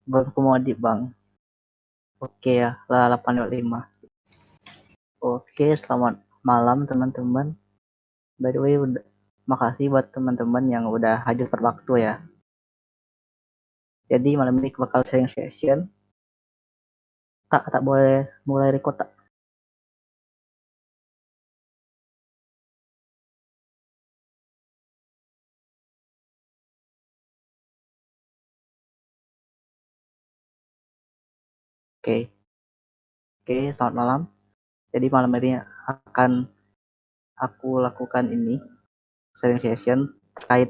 Berkomodir bang. Oke ya, 8:05. Oke, selamat malam teman-teman. By the way, makasih buat teman-teman yang udah hadir per waktu ya. Jadi malam ini bakal sharing session. Tak boleh mulai record tak? Oke, oke, selamat malam. Jadi malam ini akan aku lakukan ini sharing session terkait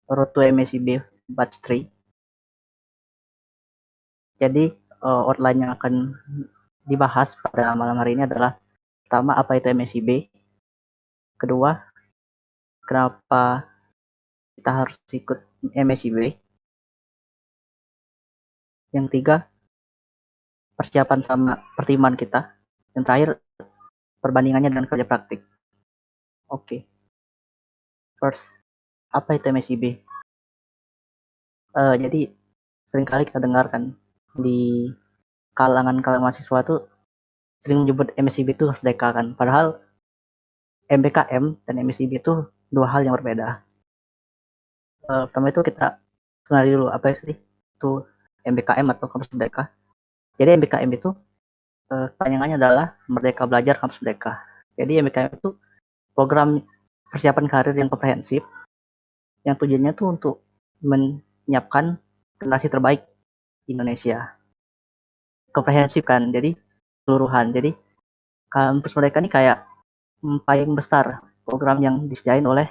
Road to MSIB Batch 3. Jadi outline yang akan dibahas pada malam hari ini adalah pertama, apa itu MSIB? Kedua, kenapa kita harus ikut MSIB? Yang tiga, persiapan sama pertimbangan kita. Yang terakhir, perbandingannya dengan kerja praktik. Oke, first, apa itu MSIB? Jadi seringkali kita dengarkan di kalangan mahasiswa tuh sering menyebut MSIB itu merdeka kan, padahal MBKM dan MSIB itu dua hal yang berbeda. Pertama itu kita kenali dulu apa sih itu MBKM atau kampus merdeka. Jadi MBKM itu panjangannya adalah Merdeka Belajar Kampus Merdeka. Jadi MBKM itu program persiapan karir yang komprehensif yang tujuannya tuh untuk menyiapkan generasi terbaik Indonesia. Komprehensif kan, jadi keseluruhan. Jadi kampus mereka ini kayak paling besar program yang disediain oleh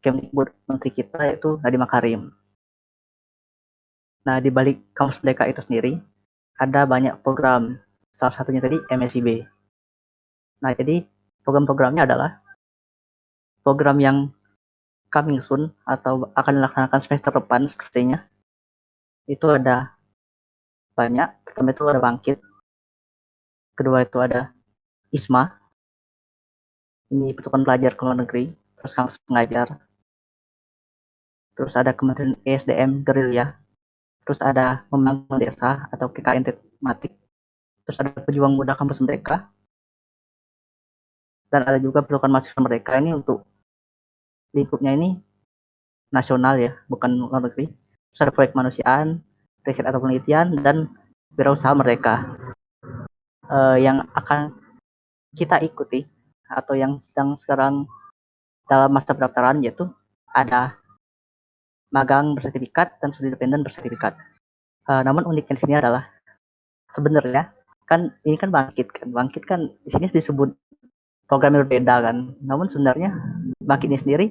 Kemdikbud, menteri kita yaitu Nadiem Makarim. Nah, di balik kampus mereka itu sendiri ada banyak program. Salah satunya tadi MSIB. Nah, jadi program-programnya adalah program yang coming soon atau akan dilaksanakan semester depan sepertinya. Itu ada banyak. Pertama itu ada Bangkit. Kedua itu ada ISMA. Ini Persatuan Pelajar ke Luar Negeri. Terus kampus pengajar. Terus ada Kementerian ESDM Gerilya. Terus ada Membangun Desa atau KKN Tematik. Terus ada Pejuang Muda Kampus Merdeka. Dan ada juga Pasukan Mahasiswa Merdeka. Ini untuk lingkupnya ini nasional ya, bukan luar negeri. Terus ada proyek kemanusiaan, riset atau penelitian, dan wirausaha merdeka. Yang akan kita ikuti atau yang sedang sekarang dalam masa pendaftaran yaitu ada magang bersertifikat dan studi independen bersertifikat. Namun uniknya di sini adalah sebenarnya kan ini kan bangkit kan di sini disebut program yang berbeda kan. Namun sebenarnya bangkit ini sendiri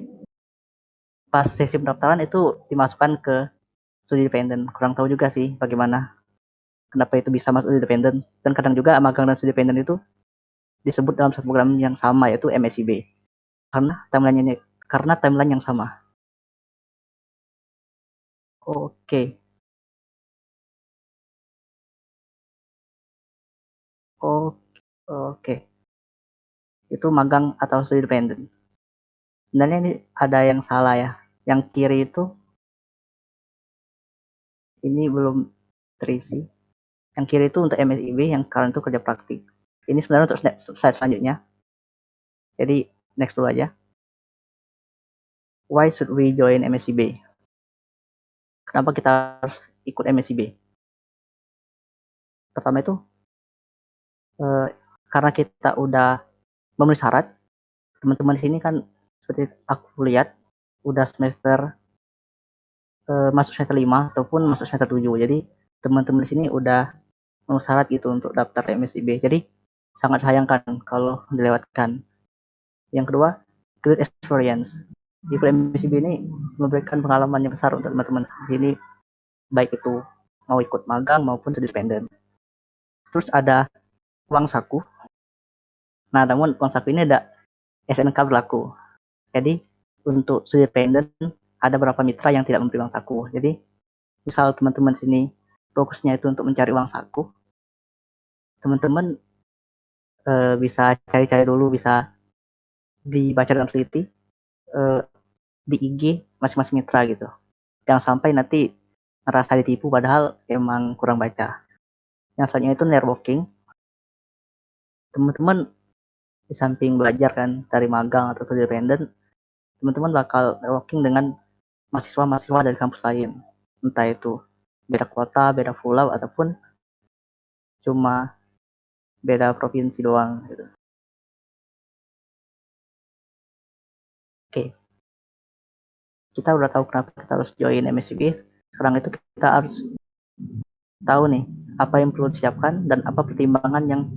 pas sesi pendaftaran itu dimasukkan ke studi independen. Kurang tahu juga sih bagaimana kenapa itu bisa masuk independen, dan kadang juga magang dan studi independen itu disebut dalam satu program yang sama yaitu MSIB karena timeline yang sama. Oke, oke, oke. Itu magang atau studi independen. Sebenarnya ini ada yang salah ya. Yang kiri itu ini belum terisi. Yang kiri itu untuk MSIB, yang kalian itu kerja praktik. Ini sebenarnya untuk slide selanjutnya. Jadi next dulu aja. Why should we join MSIB? Kenapa kita harus ikut MSIB? Pertama itu karena kita udah memenuhi syarat. Teman-teman di sini kan seperti aku lihat udah semester masuk semester 5 ataupun masuk semester 7. Jadi teman-teman di sini udah memenuhi syarat gitu untuk daftar MSIB. Jadi sangat sayangkan kalau dilewatkan. Yang kedua, great experience. Ikut MSIB ini memberikan pengalaman yang besar untuk teman-teman di sini, baik itu mau ikut magang maupun independen. Terus ada uang saku. Nah, namun uang saku ini ada SNK berlaku. Jadi untuk studi independen ada beberapa mitra yang tidak memberi uang saku. Jadi misal teman-teman sini fokusnya itu untuk mencari uang saku, teman-teman bisa cari-cari dulu, bisa dibaca dengan teliti di IG masing-masing mitra gitu. Jangan sampai nanti ngerasa ditipu padahal emang kurang baca. Yang selanjutnya itu networking. Teman-teman di samping belajar kan dari magang atau independen, teman-teman bakal networking dengan mahasiswa-mahasiswa dari kampus lain. Entah itu beda kota, beda pulau, ataupun cuma beda provinsi doang gitu. Oke, kita udah tahu kenapa kita harus join MSIB. Sekarang itu kita harus tahu nih apa yang perlu disiapkan dan apa pertimbangan yang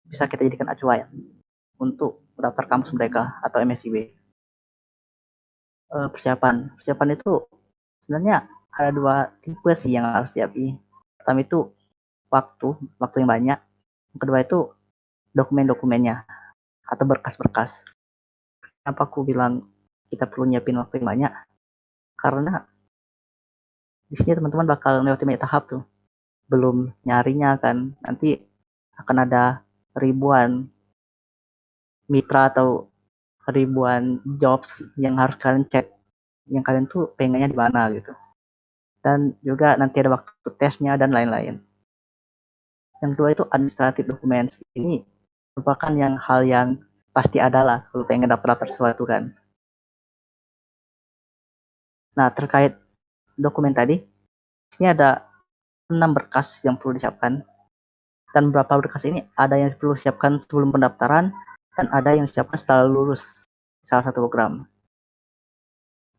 bisa kita jadikan acuan untuk daftar kampus mereka atau MSIB. Persiapan itu sebenarnya ada dua tipe sih yang harus disiapin. Pertama itu waktu yang banyak. Yang kedua itu dokumen-dokumennya atau berkas-berkas. Kenapa aku bilang kita perlu nyiapin waktu yang banyak? Karena di sini teman-teman bakal melewati banyak tahap tuh. Belum nyarinya kan, nanti akan ada ribuan mitra atau ribuan jobs yang harus kalian cek, yang kalian tuh pengennya di mana gitu. Dan juga nanti ada waktu tesnya dan lain-lain. Yang kedua itu administratif dokumen. Ini merupakan hal yang pasti ada lah kalau pengen daftar sesuatu kan. Nah, terkait dokumen tadi, ini ada 6 berkas yang perlu disiapkan. Dan beberapa berkas ini ada yang perlu disiapkan sebelum pendaftaran dan ada yang disiapkan setelah lulus salah satu program.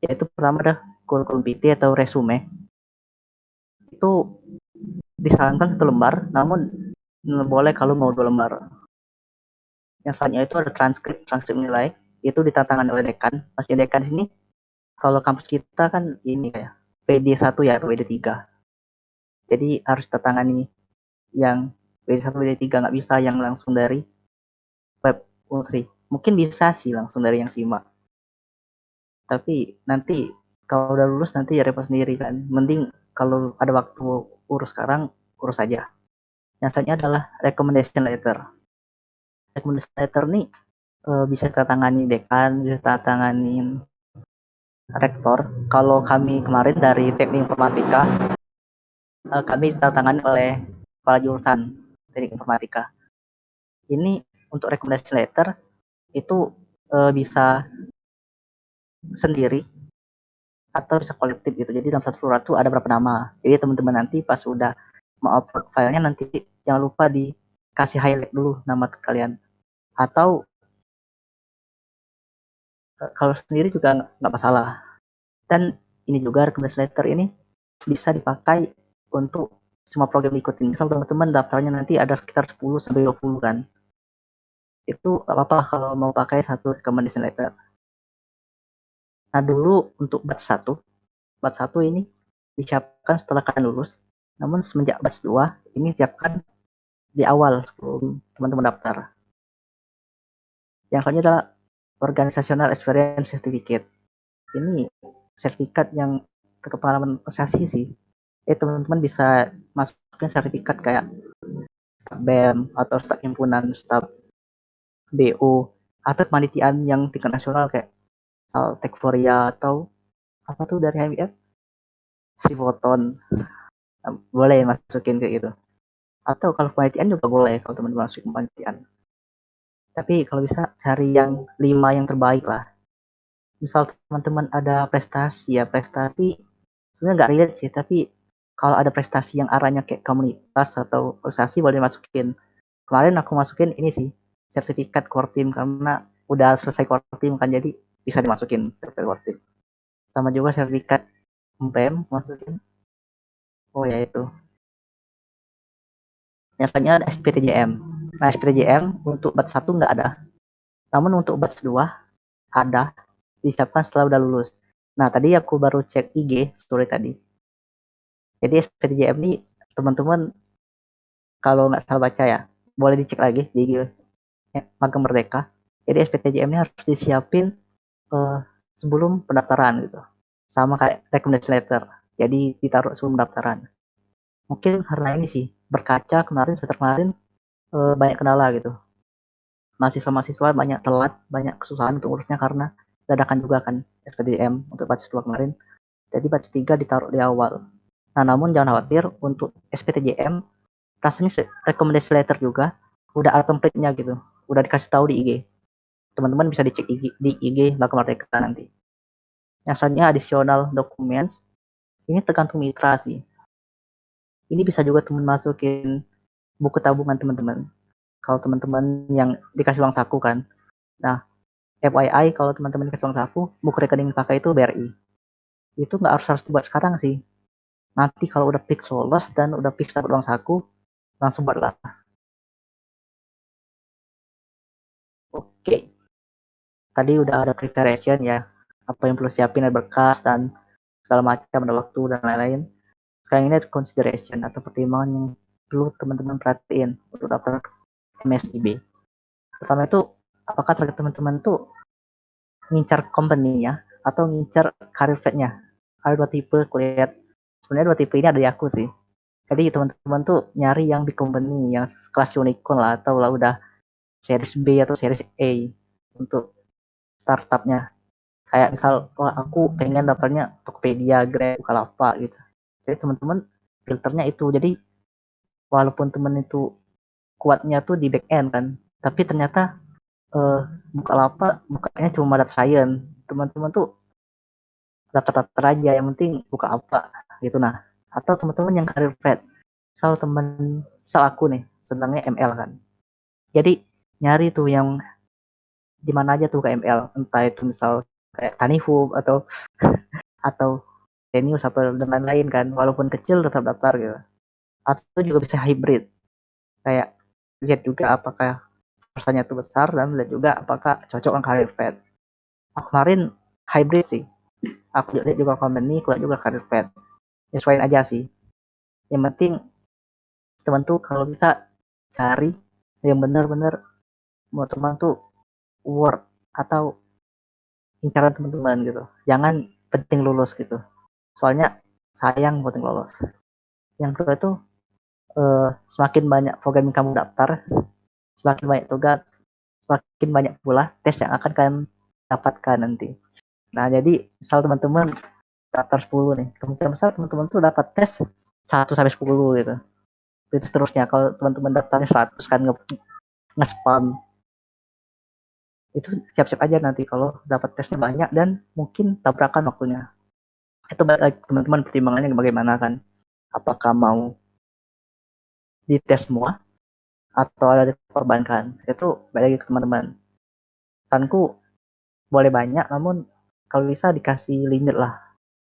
Yaitu pertama ada kurikulum vitae atau resume. Itu disarankan 1 lembar, namun boleh kalau mau 2 lembar. Yang selanjutnya itu ada transkrip nilai, itu ditandatangani oleh dekan. Maksudnya dekan sini, kalau kampus kita kan ini kayak PD1 ya atau PD3. Jadi harus ditandatangani yang PD1, PD3, nggak bisa yang langsung dari web Unsri. Mungkin bisa sih langsung dari yang simak. Tapi nanti kalau udah lulus nanti ya repot sendiri kan. Mending kalau ada waktu urus sekarang, urus aja. Yang selanjutnya adalah recommendation letter. Recommendation letter nih bisa tangani dekan, bisa tangani rektor. Kalau kami kemarin dari teknik informatika, kami tangani oleh kepala jurusan teknik informatika. Ini untuk recommendation letter itu bisa sendiri atau bisa kolektif gitu. Jadi dalam satu surat tuh ada berapa nama. Jadi teman-teman nanti pas udah mau upload filenya nanti jangan lupa dikasih highlight dulu nama kalian. Atau kalau sendiri juga nggak masalah. Dan ini juga recommendation letter ini bisa dipakai untuk semua program ikutin. Misal teman-teman daftarnya nanti ada sekitar 10 sampai 20 kan. Itu apa-apa kalau mau pakai satu recommendation letter. Nah, dulu untuk batch 1 ini disiapkan setelah kalian lulus. Namun semenjak batch 2 ini disiapkan di awal sebelum teman-teman daftar. Yang selanjutnya adalah Organizational Experience Certificate. Ini sertifikat yang berpengalaman organisasi sih. Teman-teman bisa masukin sertifikat kayak staf BEM atau staf himpunan, staf BO, atau kepanitiaan yang tingkat nasional kayak Tekforia atau apa tuh dari HMIF, Sivoton. Boleh masukin kayak gitu. Atau kalau kepanitiaan juga boleh kalau teman-teman masukin kepanitiaan. Tapi kalau bisa cari yang 5 yang terbaik lah. Misal teman-teman ada prestasi ya, prestasi sebenarnya nggak relate sih, tapi kalau ada prestasi yang arahnya kayak komunitas atau organisasi boleh masukin. Kemarin aku masukin ini sih, sertifikat core team karena udah selesai core team kan, jadi bisa dimasukin sertifikat core team. Sama juga sertifikat MPM masukin. Oh ya itu. Biasanya ada SPTJM. Nah SPTJM untuk batch 1 nggak ada. Namun untuk batch 2 ada, disiapkan setelah udah lulus. Nah tadi aku baru cek IG story tadi. Jadi SPTJM ini teman-teman kalau nggak salah baca ya, boleh dicek lagi di Magang Merdeka. Jadi SPTJM ini harus disiapin sebelum pendaftaran gitu. Sama kayak recommendation letter. Jadi ditaruh sebelum pendaftaran. Mungkin karena ini sih, berkaca kemarin, semester kemarin banyak kendala gitu. Mahasiswa-mahasiswa banyak telat, banyak kesusahan untuk urusnya karena dadakan juga kan SPTJM untuk batch 2 kemarin. Jadi batch 3 ditaruh di awal. Nah, namun jangan khawatir untuk SBTJM rasanya rekomendasi letter juga udah ada template-nya gitu, udah dikasih tahu di IG. Teman-teman bisa dicek di IG Bangka Merdeka nanti. Yang selanjutnya additional documents, ini tergantung mitra sih. Ini bisa juga teman masukin buku tabungan teman-teman. Kalau teman-teman yang dikasih uang saku kan. Nah, FYI kalau teman-teman dikasih uang saku, buku rekening pakai itu BRI. Itu nggak harus dibuat sekarang sih. Nanti kalau udah fix lolos dan udah fix dapat uang saku, langsung buatlah. Oke, tadi udah ada preparation ya. Apa yang perlu siapin ada berkas dan segala macam, ada waktu dan lain-lain. Sekarang ini ada consideration atau pertimbangan yang perlu teman-teman perhatiin untuk daftar MSIB. Pertama itu, apakah target teman-teman tuh ngincar company-nya atau ngincar career path-nya? Ada dua tipe kuliah. Sebenarnya dua tipe ini ada di aku sih. Jadi teman-teman tuh nyari yang di company yang kelas unicorn lah atau lah udah series B atau series A untuk startupnya. Kayak misal, wah aku pengen daftarnya Tokopedia, Grab, Bukalapak gitu. Jadi teman-teman filternya itu. Jadi walaupun teman itu kuatnya tuh di back end kan, tapi ternyata eh, Bukalapak bukanya cuma data science. Teman-teman tuh daftar-daftar aja, yang penting buka apa gitu. Nah, atau teman-teman yang career path, misal aku nih senangnya ML kan, jadi nyari tuh yang di mana aja tuh ke ML, entah itu misal kayak Tanihub atau Genius atau dan lain-lain kan, walaupun kecil tetap daftar gitu. Atau juga bisa hybrid, kayak lihat juga apakah perusahaannya itu besar dan lihat juga apakah cocok dengan career path. Aku kemarin hybrid sih, aku lihat juga company, aku lihat juga career path, nyesuaiin aja sih. Yang penting teman tuh kalau bisa cari yang benar-benar mau teman tuh work atau incaran teman-teman gitu, jangan penting lulus gitu, soalnya sayang buat yang lolos. Yang kedua itu semakin banyak program yang kamu daftar, semakin banyak tugas, semakin banyak pula tes yang akan kalian dapatkan nanti. Nah, jadi misal teman-teman daftar 10 nih, kemungkinan besar teman-teman tuh dapat tes 1 sampai 10 gitu. Itu seterusnya kalau teman-teman daftarnya 100 kan nge-spam. Itu siap-siap aja nanti kalau dapat tesnya banyak dan mungkin tabrakan waktunya. Itu balik lagi teman-teman pertimbangannya bagaimana kan. Apakah mau dites semua atau ada dikorbankan. Itu balik lagi ke teman-teman. Saranku boleh banyak, namun kalau bisa dikasih limit lah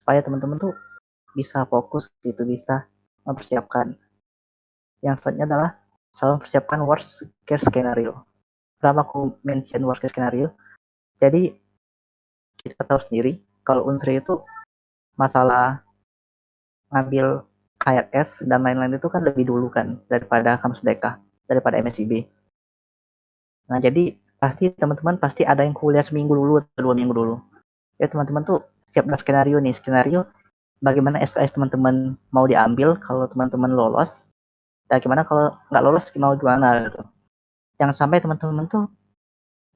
supaya teman-teman tuh bisa fokus gitu, bisa mempersiapkan. Yang selanjutnya adalah selalu mempersiapkan worst case scenario. Kenapa aku mention worst case scenario? Jadi kita tahu sendiri kalau Unsri itu masalah ngambil KRS dan lain-lain itu kan lebih dulu kan daripada kampus Merdeka, daripada MSIB. Nah, jadi pasti teman-teman pasti ada yang kuliah seminggu dulu atau 2 minggu dulu. Ya teman-teman tuh siap dengan skenario nih, skenario bagaimana SKS teman-teman mau diambil kalau teman-teman lolos, dan gimana kalau nggak lolos mau gimana gitu. Jangan sampai teman-teman tuh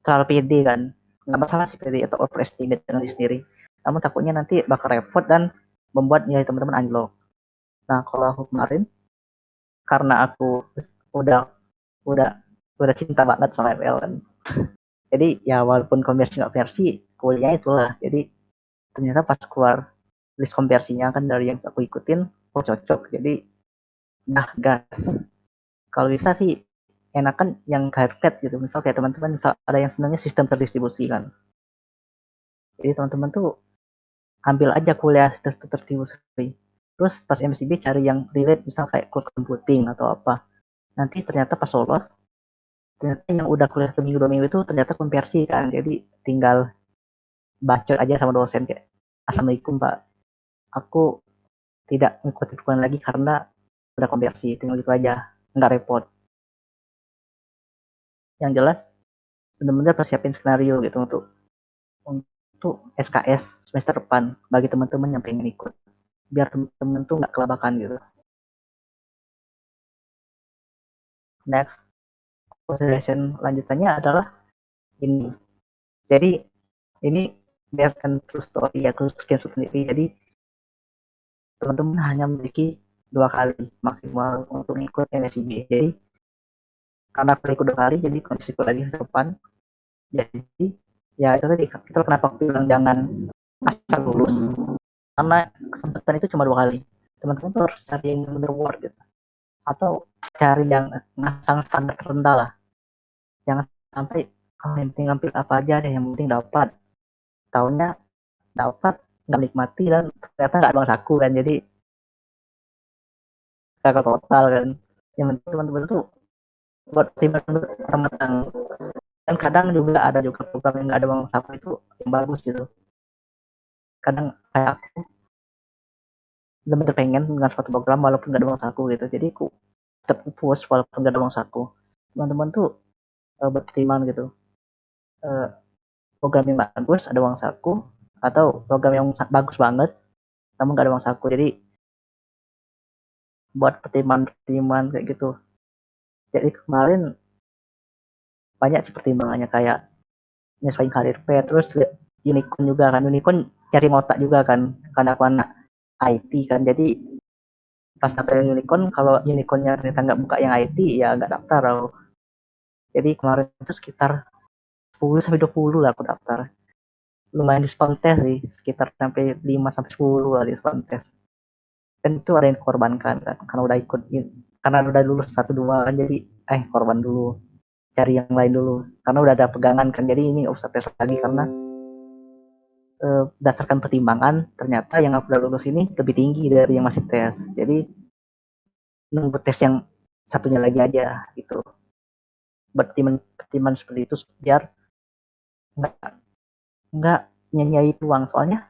terlalu pede kan, nggak masalah sih pede atau overestimate dengan diri sendiri, namun takutnya nanti bakal repot dan membuat nilai teman-teman anjlok. Nah, kalau aku kemarin karena aku udah udah udah cinta banget sama ML kan, jadi ya walaupun konversi nggak versi kuliah itulah. Jadi ternyata pas keluar list konversinya kan dari yang aku ikutin, oh cocok, jadi nah gas. Kalau bisa sih enakan yang carpet gitu, misal kayak teman-teman misal ada yang senangnya sistem terdistribusi kan, jadi teman-teman tuh ambil aja kuliah sistem terdistribusi, terus pas MCB cari yang relate misal kayak cloud computing atau apa. Nanti ternyata pas lolos, ternyata yang udah kuliah 1 minggu 2 minggu itu ternyata konversi kan, jadi tinggal bacot aja sama dosen kayak, assalamualaikum pak, aku tidak mengikuti perkuliahan lagi karena udah konversi, tinggal gitu aja, nggak repot. Yang jelas benar-benar persiapin skenario gitu untuk SKS semester depan bagi teman-teman yang pengen ikut, biar teman-teman tuh nggak kelabakan gitu. Next consideration lanjutannya adalah ini. Jadi ini berdasarkan true story ya, aku sendiri. Jadi teman-teman hanya memiliki 2 kali maksimal untuk ikut MSIB. Jadi karena aku ikut 2 kali, jadi kondisiku lagi ke depan. Jadi ya itu tadi, itu kenapa aku bilang jangan asal lulus, karena kesempatan itu cuma 2 kali. Teman-teman tuh harus cari yang benar worth gitu. Atau cari yang ngasang standar rendah lah. Jangan sampai yang penting ngambil apa aja deh, yang penting dapat. Tahunnya dapat, nggak nikmati dan ternyata nggak ada uang saku kan. Jadi gagal total kan. Yang penting teman-teman tuh buat timbang matang. Dan kadang juga ada juga program yang nggak ada uang saku itu yang bagus gitu. Kadang kayak aku bener-bener pengen dengan suatu program walaupun nggak ada uang saku gitu. Jadi aku tetap puas walaupun nggak ada uang saku. Teman-teman tuh berpertimbangan gitu. Uh, Program yang bagus ada uang saku atau program yang bagus banget namun nggak ada uang saku. Jadi buat pertimbangan kayak gitu. Jadi kemarin banyak sih pertimbangannya, kayak nyesuaiin karir path, terus unicorn juga kan, unicorn cari ngotak juga kan karena aku anak IT kan. Jadi pas daftar unicorn, kalau unicornnya ternyata nggak buka yang IT ya nggak daftar aku. Jadi kemarin itu sekitar 10 sampai 20 lah aku daftar. Lumayan diskon tes sih, sekitar sampai 5 sampai 10 lah diskon tes. Dan itu ada yang korbankan kan karena udah ikut, karena udah lulus 1 2 kan, jadi korban dulu, cari yang lain dulu karena udah ada pegangan kan. Jadi ini nggak usah tes lagi karena berdasarkan pertimbangan ternyata yang aku udah lulus ini lebih tinggi dari yang masih tes. Jadi nunggu tes yang satunya lagi aja gitu. Pertimbangan seperti itu biar nggak nggak nyanyi peluang. Soalnya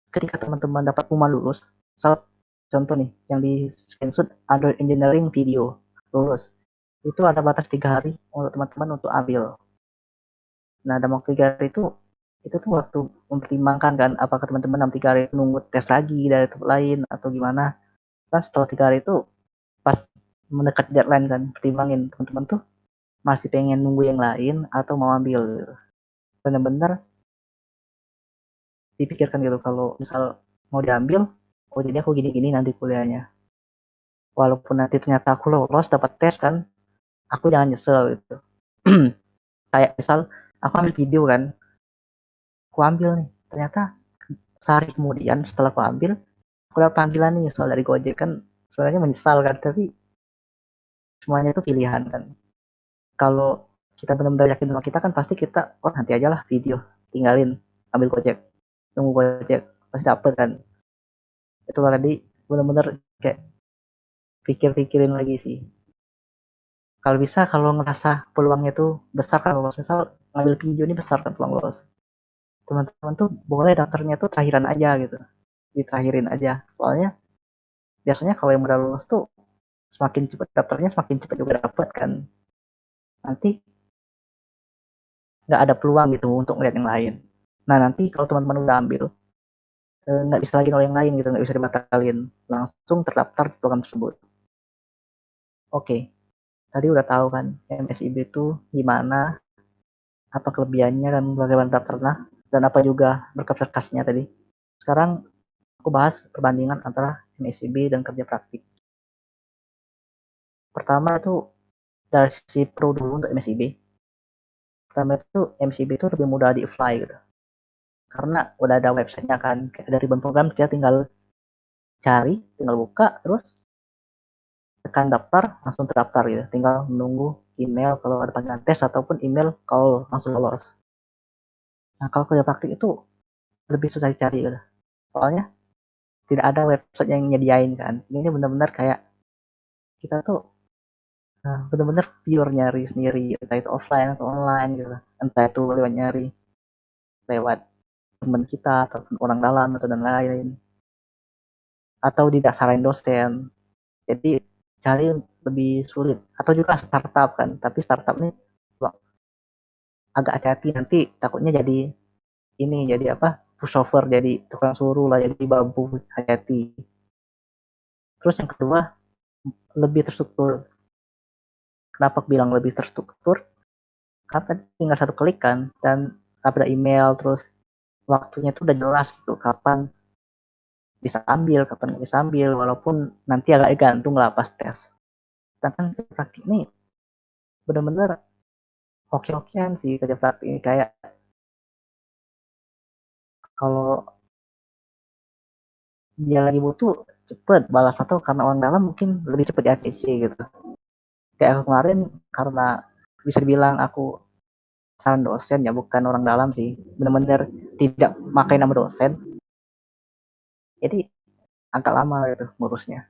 ketika teman-teman dapat pengumuman lulus, salah contoh nih yang di screenshot Android Engineering video lulus, itu ada batas 3 hari untuk teman-teman untuk ambil. Nah dalam waktu 3 hari itu tuh waktu mempertimbangkan kan apakah teman-teman dalam 3 hari itu nunggu tes lagi dari tempat lain atau gimana. Kan setelah 3 hari itu pas mendekat deadline kan, pertimbangin teman-teman tuh masih pengen nunggu yang lain atau mau ambil. Bener-bener dipikirkan gitu, kalau misal mau diambil, oh jadi aku gini-gini nanti kuliahnya. Walaupun nanti ternyata aku lolos dapat tes kan, aku jangan nyesel gitu. Kayak misal aku ambil video kan, aku ambil nih, ternyata sehari kemudian setelah aku ambil, aku dapat panggilan nih soal dari Gojek kan, sebenarnya menyesal kan, tapi semuanya itu pilihan kan. Kalau kita benar-benar yakin sama kita kan pasti kita, oh nanti aja lah video, tinggalin, ambil Gojek, tunggu Gojek, pasti dapet kan. Itu tadi benar-benar kayak pikir-pikirin lagi sih. Kalau bisa, kalau ngerasa peluangnya tuh besar kan lolos, misal ngambil video ini besar kan peluang lolos, teman-teman tuh boleh daftarnya tuh terakhiran aja gitu, diterakhirin aja. Soalnya biasanya kalau yang udah lulus tuh semakin cepat daftarnya semakin cepat juga dapat kan. Nanti nggak ada peluang gitu untuk ngeliat yang lain. Nah nanti kalau teman-teman udah ambil, nggak bisa lagi nol yang lain gitu, nggak bisa dibatalin, langsung terdaftar di program tersebut. Oke, tadi udah tahu kan MSIB itu gimana, apa kelebihannya dan bagaimana daftarnya, dan apa juga berkas-berkasnya tadi. Sekarang aku bahas perbandingan antara MSIB dan kerja praktik. Pertama itu dari sisi pro dulu untuk MSIB. Pertama itu MSIB itu lebih mudah di apply gitu. Karena udah ada websitenya kan, kayak dari program kita tinggal cari, tinggal buka, terus tekan daftar, langsung terdaftar gitu. Tinggal menunggu email kalau ada panggilan tes ataupun email kalau langsung lolos. Nah kalau kerja praktik itu lebih susah dicari gitu. Soalnya tidak ada website yang nyediain kan. Ini benar-benar kayak kita tuh benar-benar pure nyari sendiri, entah itu offline atau online gitu. Entah itu lewat nyari lewat teman kita ataupun orang dalam atau dan lain-lain, atau didasarin dosen. Jadi cari lebih sulit. Atau juga startup kan, tapi startup ini agak hati-hati, nanti takutnya jadi ini, jadi apa, pushover, jadi tukang suruh lah, jadi babu, hati-hati. Terus yang kedua, lebih terstruktur. Kenapa aku bilang lebih terstruktur? Karena tinggal satu klik kan, dan ada email, terus waktunya itu udah jelas gitu, kapan bisa ambil, kapan nggak bisa ambil, walaupun nanti agak gantung lah pas tes. Sedangkan kerja praktik ini bener-bener oke-okean sih kerja praktik ini, kayak kalau dia lagi butuh cepet balas, atau karena orang dalam mungkin lebih cepet di ACC gitu. Kayak aku kemarin, karena bisa dibilang aku calon dosen ya, bukan orang dalam sih, bener-bener tidak pakai nama dosen, jadi agak lama gitu ngurusnya,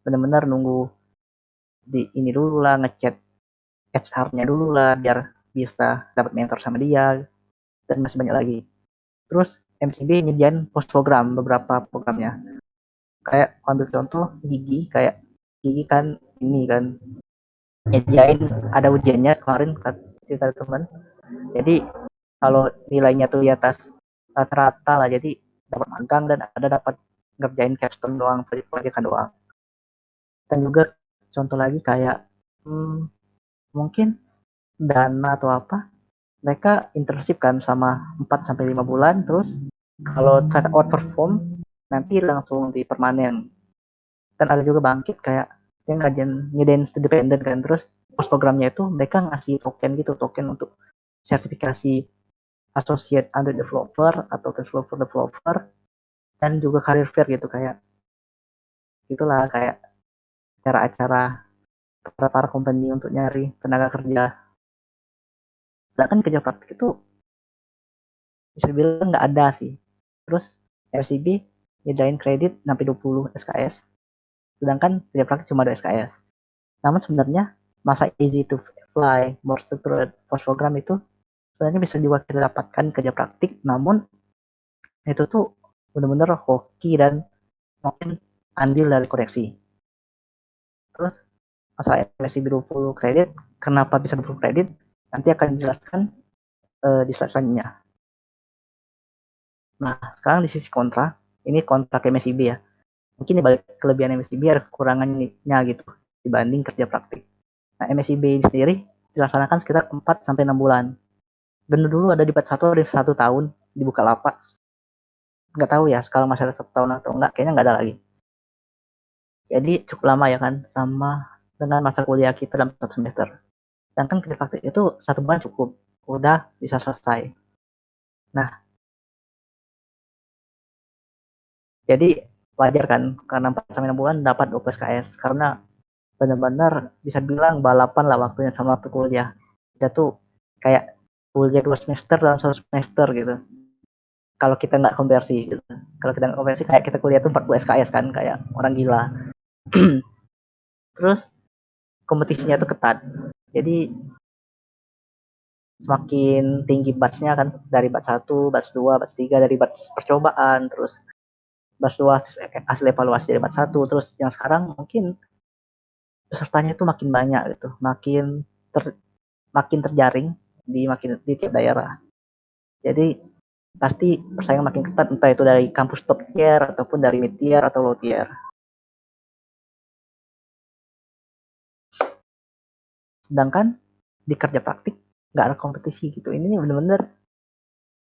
bener-bener nunggu di ini dulu lah, ngechat HR-nya dulu lah biar bisa dapat mentor sama dia, dan masih banyak lagi. Terus MCB nyediain post program, beberapa programnya, kayak ambil contoh gigi, kayak gigi kan ini kan nyediain ada ujiannya kemarin, cerita teman. Jadi kalau nilainya tuh di atas rata-rata lah, jadi dapat magang dan ada dapat ngerjain capstone doang, proyekan doang. Dan juga contoh lagi kayak mungkin dana atau apa, mereka internship kan sama 4 sampai 5 bulan, terus kalau ternyata outperform nanti langsung di permanen. Dan ada juga bangkit kayak yang ngajain nyedain studi dependent kan, terus post programnya itu mereka ngasih token gitu, token untuk sertifikasi associate Android developer atau developer developer, dan juga career fair gitu, kayak itulah kayak acara-acara para company untuk nyari tenaga kerja. Sedangkan kerja praktik itu bisa dibilang nggak ada sih. Terus FCB nyedain kredit sampai 20 SKS, sedangkan kerja praktik cuma 2 SKS. Namun sebenarnya masa easy to apply more structured post program itu sebenarnya bisa juga kita dapatkan kerja praktik, namun itu tuh benar-benar hoki dan mungkin andil dari koreksi. Terus masalah MSCB 20 kredit, kenapa bisa 20 kredit, nanti akan dijelaskan di slide selanjutnya. Nah, sekarang di sisi kontra, ini kontrak MSCB ya. Mungkin dibalik kelebihan MSCB ada kekurangannya gitu dibanding kerja praktik. Nah, MSCB sendiri dilaksanakan sekitar 4 sampai 6 bulan. Dan dulu ada di batch 1 ada 1 tahun dibuka lapak. Nggak tahu ya sekarang masih ada 1 tahun atau enggak, kayaknya nggak ada lagi. Jadi cukup lama ya kan, sama dengan masa kuliah kita dalam 1 semester. Sedangkan kerja praktik itu 1 bulan cukup, udah bisa selesai. Nah, jadi wajar kan karena 4 sampai 6 bulan dapat 20 SKS, karena benar-benar bisa bilang balapan lah waktunya sama waktu kuliah. Kita tuh kayak kuliah 2 semester dalam 1 semester gitu. Kalau kita nggak konversi gitu. Kalau kita nggak konversi kayak kita kuliah tuh 40 SKS kan, kayak orang gila. Terus kompetisinya tuh ketat. Jadi semakin tinggi batchnya kan, dari batch 1, batch 2, batch 3, dari batch percobaan, terus batch 2 hasil evaluasi dari batch 1, terus yang sekarang mungkin pesertanya tuh makin banyak gitu, ter, makin terjaring di tiap daerah. Jadi pasti persaingan makin ketat, entah itu dari kampus top tier ataupun dari mid tier atau low tier. Sedangkan di kerja praktik nggak ada kompetisi gitu. Ini bener-bener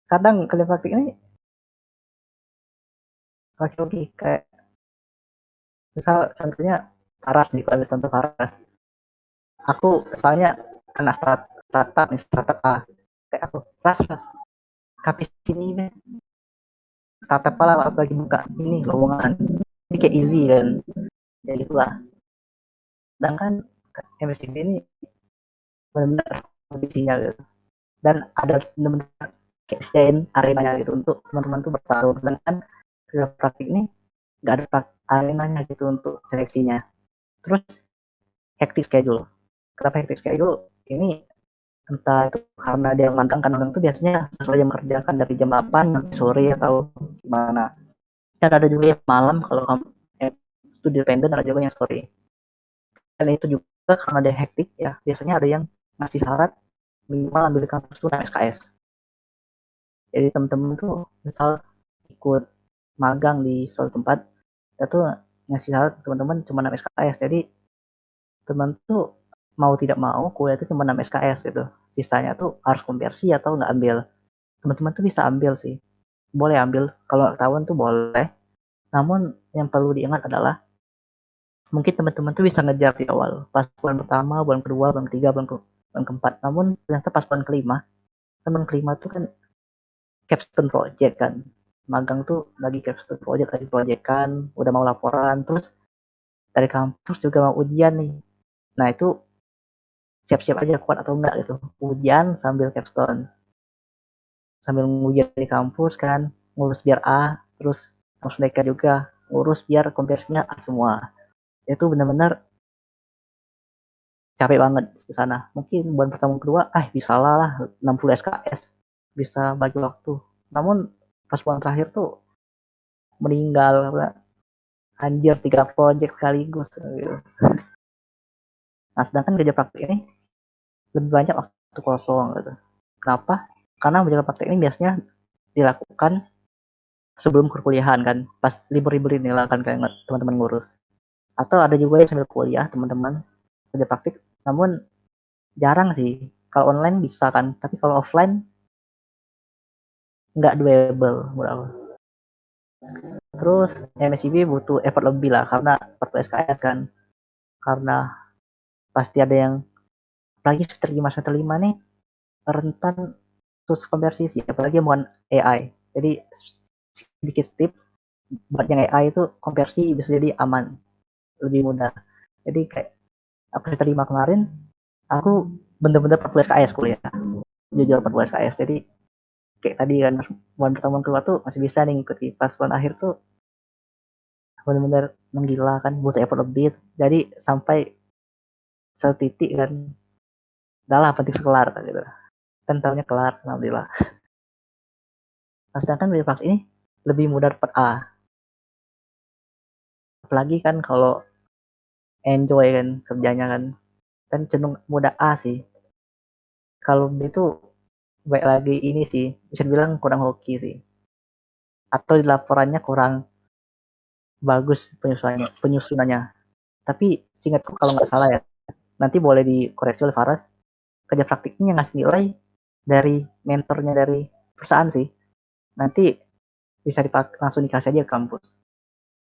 kadang kerja praktik ini laki-laki kayak misal contohnya Paras nih, kalau contoh Paras. Aku soalnya anak startup nih, startup A. Kayak aku, ras, kapis sini nih, startup lah lagi buka ini lowongan. Ini kayak easy dan ya gitulah. Sedangkan MSCB ini benar-benar kondisinya gitu. Dan ada benar-benar kayak sediain arenanya gitu untuk teman-teman tuh bertarung. Sedangkan praktik ini nggak ada arenanya gitu untuk seleksinya. Terus hectic schedule. Kenapa hectic schedule? Ini entah itu karena dia magang, kan magang itu biasanya sesuai jam kerja kan, dari jam 8 sampai sore atau gimana. Dan ada juga yang malam kalau kamu studi dependent, ada juga yang sore. Dan itu juga karena dia hektik ya, biasanya ada yang ngasih syarat minimal ambil di kampus tuh SKS. Jadi teman-teman tuh misal ikut magang di suatu tempat, itu ngasih syarat teman-teman cuma 6 SKS. Jadi teman tuh mau tidak mau kuliah itu cuma 6 SKS gitu. Sisanya tuh harus konversi atau nggak ambil. Teman-teman tuh bisa ambil sih. Boleh ambil, kalau tahun tuh boleh. Namun yang perlu diingat adalah mungkin teman-teman tuh bisa ngejar di awal, pas bulan pertama, bulan kedua, bulan ketiga, bulan keempat. Namun ternyata pas bulan kelima tuh kan capstone project kan. Magang tuh lagi capstone project, lagi project kan, udah mau laporan, terus dari kampus juga mau ujian nih. Nah itu siap-siap aja kuat atau enggak gitu. Ujian sambil capstone, sambil ngujian di kampus kan, ngurus biar A, terus harus mereka juga ngurus biar konversinya A semua. Itu benar-benar capek banget di sana. Mungkin bulan pertama kedua, bisa lah 60 SKS, bisa bagi waktu. Namun pas bulan terakhir tuh meninggal, anjir 3 project sekaligus. Gitu. Nah sedangkan kerja praktik ini lebih banyak waktu kosong gitu. Kenapa? Karena kerja praktik ini biasanya dilakukan sebelum perkuliahan kan, pas libur-libur ini lah kan kayak teman-teman ngurus. Atau ada juga yang sambil kuliah teman-teman kerja praktik, namun jarang sih. Kalau online bisa kan, tapi kalau offline nggak doable berapa. Terus MSIB butuh effort lebih lah karena perlu SKS kan, karena pasti ada yang apalagi semester 5 nih rentan susah konversi sih, apalagi bukan AI. Jadi sedikit tip buat yang AI itu konversi bisa jadi aman, lebih mudah. Jadi kayak aku semester 5 kemarin aku bener-bener perlu SKS kuliah, jujur perlu SKS. Jadi kayak tadi kan bulan pertama keluar tuh masih bisa nih ngikuti, pas bulan akhir tuh benar-benar menggila kan, butuh effort lebih. Jadi sampai setitik kan, udah lah penting kelar gitu. Kan tahunnya kelar, alhamdulillah. Nah, sedangkan dari praktik ini lebih mudah dapat A. Apalagi kan kalau enjoy kan kerjanya kan cenderung mudah A sih. Kalau B itu baik lagi ini sih, bisa dibilang kurang hoki sih. Atau di laporannya kurang bagus penyusunannya. Tapi singkatku kalau nggak salah ya, nanti boleh dikoreksi oleh Faras, kerja praktiknya yang ngasih nilai dari mentornya dari perusahaan sih. Nanti bisa dipakai langsung dikasih aja ke kampus.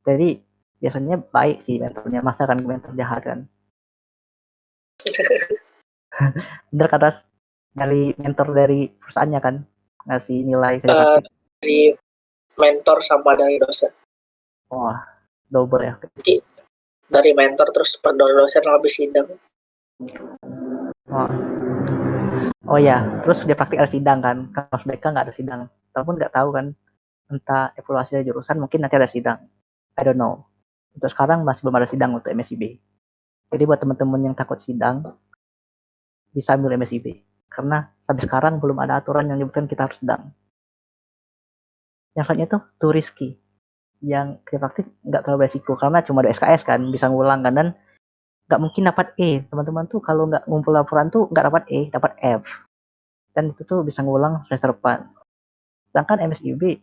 Jadi biasanya baik sih mentornya, masa kan mentor jahat kan. Bener kan Ras? Dari mentor dari perusahaannya kan ngasih nilai kerja praktik. Dari mentor sama dari dosen. Wah, double ya. Jadi dari mentor terus per dosen habis sidang. Oh ya, terus kerja praktik ada sidang kan? Kalau mereka nggak ada sidang, ataupun nggak tahu kan, entah evaluasi dari jurusan mungkin nanti ada sidang. I don't know. Untuk sekarang masih belum ada sidang untuk MSIB. Jadi buat teman-teman yang takut sidang, bisa ambil MSIB. Karena sampai sekarang belum ada aturan yang menyebutkan kita harus sidang. Yang selanjutnya itu too risky. Yang kerja praktik nggak terlalu beresiko karena cuma ada SKS kan, bisa ngulang kan, dan nggak mungkin dapat E. Teman-teman tuh kalau nggak ngumpul laporan tuh nggak dapat E, dapat F. Dan itu tuh bisa ngulang semester depan. Sedangkan MSIB,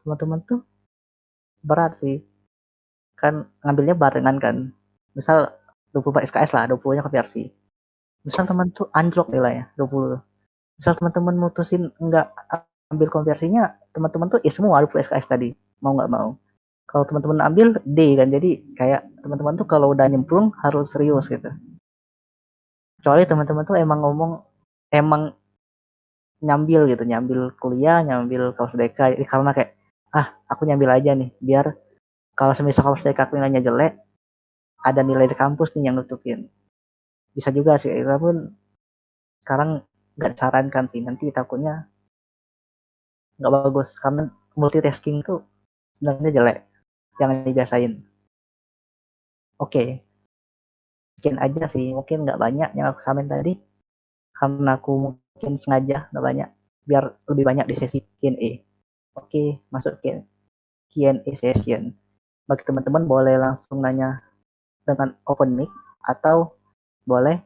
teman-teman tuh berat sih. Kan ngambilnya barengan kan. Misal 24 SKS lah, 20-nya ke versi. Misal teman tuh anjlok nilainya 20. Misal teman-teman mutusin nggak ambil konversinya, teman-teman tuh ya semua 20 SKS tadi, mau nggak mau. Kalau teman-teman ambil D kan, jadi kayak teman-teman tuh kalau udah nyemplung harus serius gitu. Kecuali teman-teman tuh emang ngomong, emang nyambil gitu, nyambil kuliah, nyambil kampus mereka, karena kayak aku nyambil aja nih biar kalau semisal kampus mereka nilainya jelek, ada nilai di kampus nih yang nutupin. Bisa juga sih, walaupun sekarang nggak disarankan sih, nanti takutnya nggak bagus karena multitasking itu sebenarnya jelek, jangan dibiasain. Oke, sekian aja sih, mungkin nggak banyak yang aku samain tadi karena aku mungkin sengaja nggak banyak biar lebih banyak di sesi Q&A. Oke, masuk Q&A session. Bagi teman-teman boleh langsung nanya dengan open mic atau boleh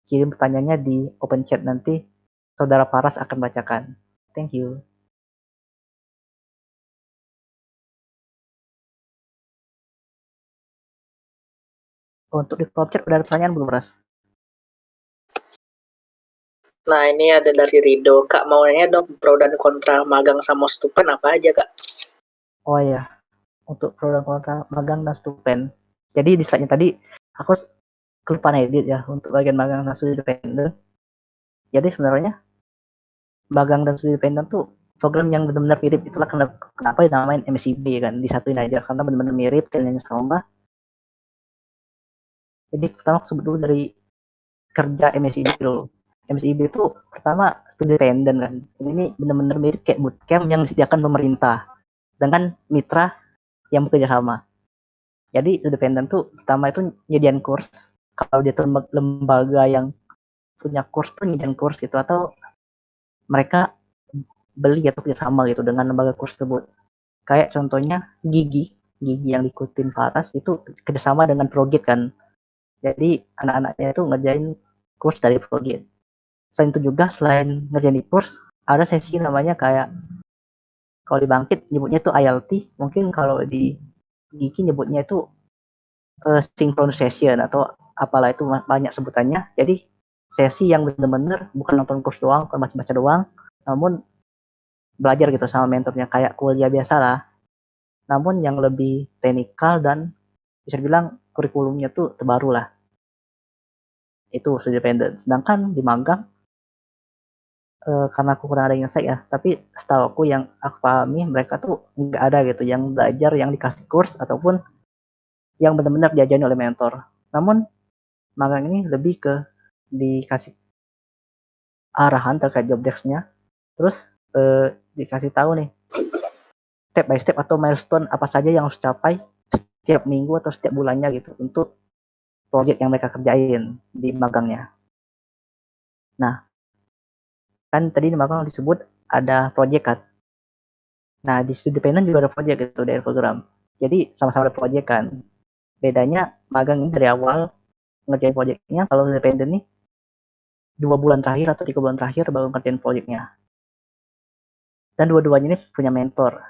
kirim pertanyaannya di open chat, nanti saudara Paras akan bacakan. Thank you. Untuk di kolom chat udah ada pertanyaan belum, Ras? Nah, ini ada dari Rido. Kak, mau nanya dong, pro dan kontra magang sama Stupen apa aja, Kak? Oh ya, untuk pro dan kontra magang dan stupen. Jadi di slide-nya tadi aku kelupaan edit ya untuk bagian magang dan studi independen. Jadi sebenarnya magang dan studi independen tuh program yang benar-benar mirip, itulah kenapa dinamain MSIB kan, disatuin aja karena benar-benar mirip, nilainya sama. Jadi pertama aku sebut dulu dari kerja MSIB dulu. MSIB itu pertama studi independen kan. Ini benar-benar mirip kayak bootcamp yang disediakan pemerintah dengan mitra yang bekerja sama. Jadi independen tuh pertama itu nyediain kurs. Kalau dia tuh lembaga yang punya kurs tuh nyediain kurs gitu, atau mereka beli atau kerjasama gitu dengan lembaga kurs tersebut. Kayak contohnya gigi yang diikutin Faras itu kerjasama dengan Progit kan. Jadi anak-anaknya itu ngerjain kurs dari Progit. Selain itu juga, selain ngerjain di kurs, ada sesi namanya kayak, kalau di Bangkit nyebutnya itu ILT, mungkin kalau di Gigi nyebutnya itu synchronous session atau apalah itu, banyak sebutannya. Jadi sesi yang bener-bener bukan nonton kurs doang, bukan baca-baca doang, namun belajar gitu sama mentornya kayak kuliah biasa lah, namun yang lebih teknikal dan bisa dibilang kurikulumnya tuh terbaru lah. Itu studi independen. Sedangkan di magang, karena aku kurang ada insight ya, tapi setahu aku yang aku pahami, mereka tuh nggak ada gitu yang belajar yang dikasih kurs ataupun yang benar-benar diajarin oleh mentor. Namun magang ini lebih ke dikasih arahan terkait job desk-nya, terus dikasih tahu nih step by step atau milestone apa saja yang harus dicapai setiap minggu atau setiap bulannya gitu untuk proyek yang mereka kerjain di magangnya. Nah, kan tadi di magang disebut ada proyek kan. Nah, di studi independen juga ada proyek gitu dari program. Jadi sama-sama ada proyek kan. Bedanya magang ini dari awal ngerjain proyeknya, kalau independen nih 2 bulan terakhir atau 3 bulan terakhir baru ngerjain proyeknya. Dan dua-duanya ini punya mentor.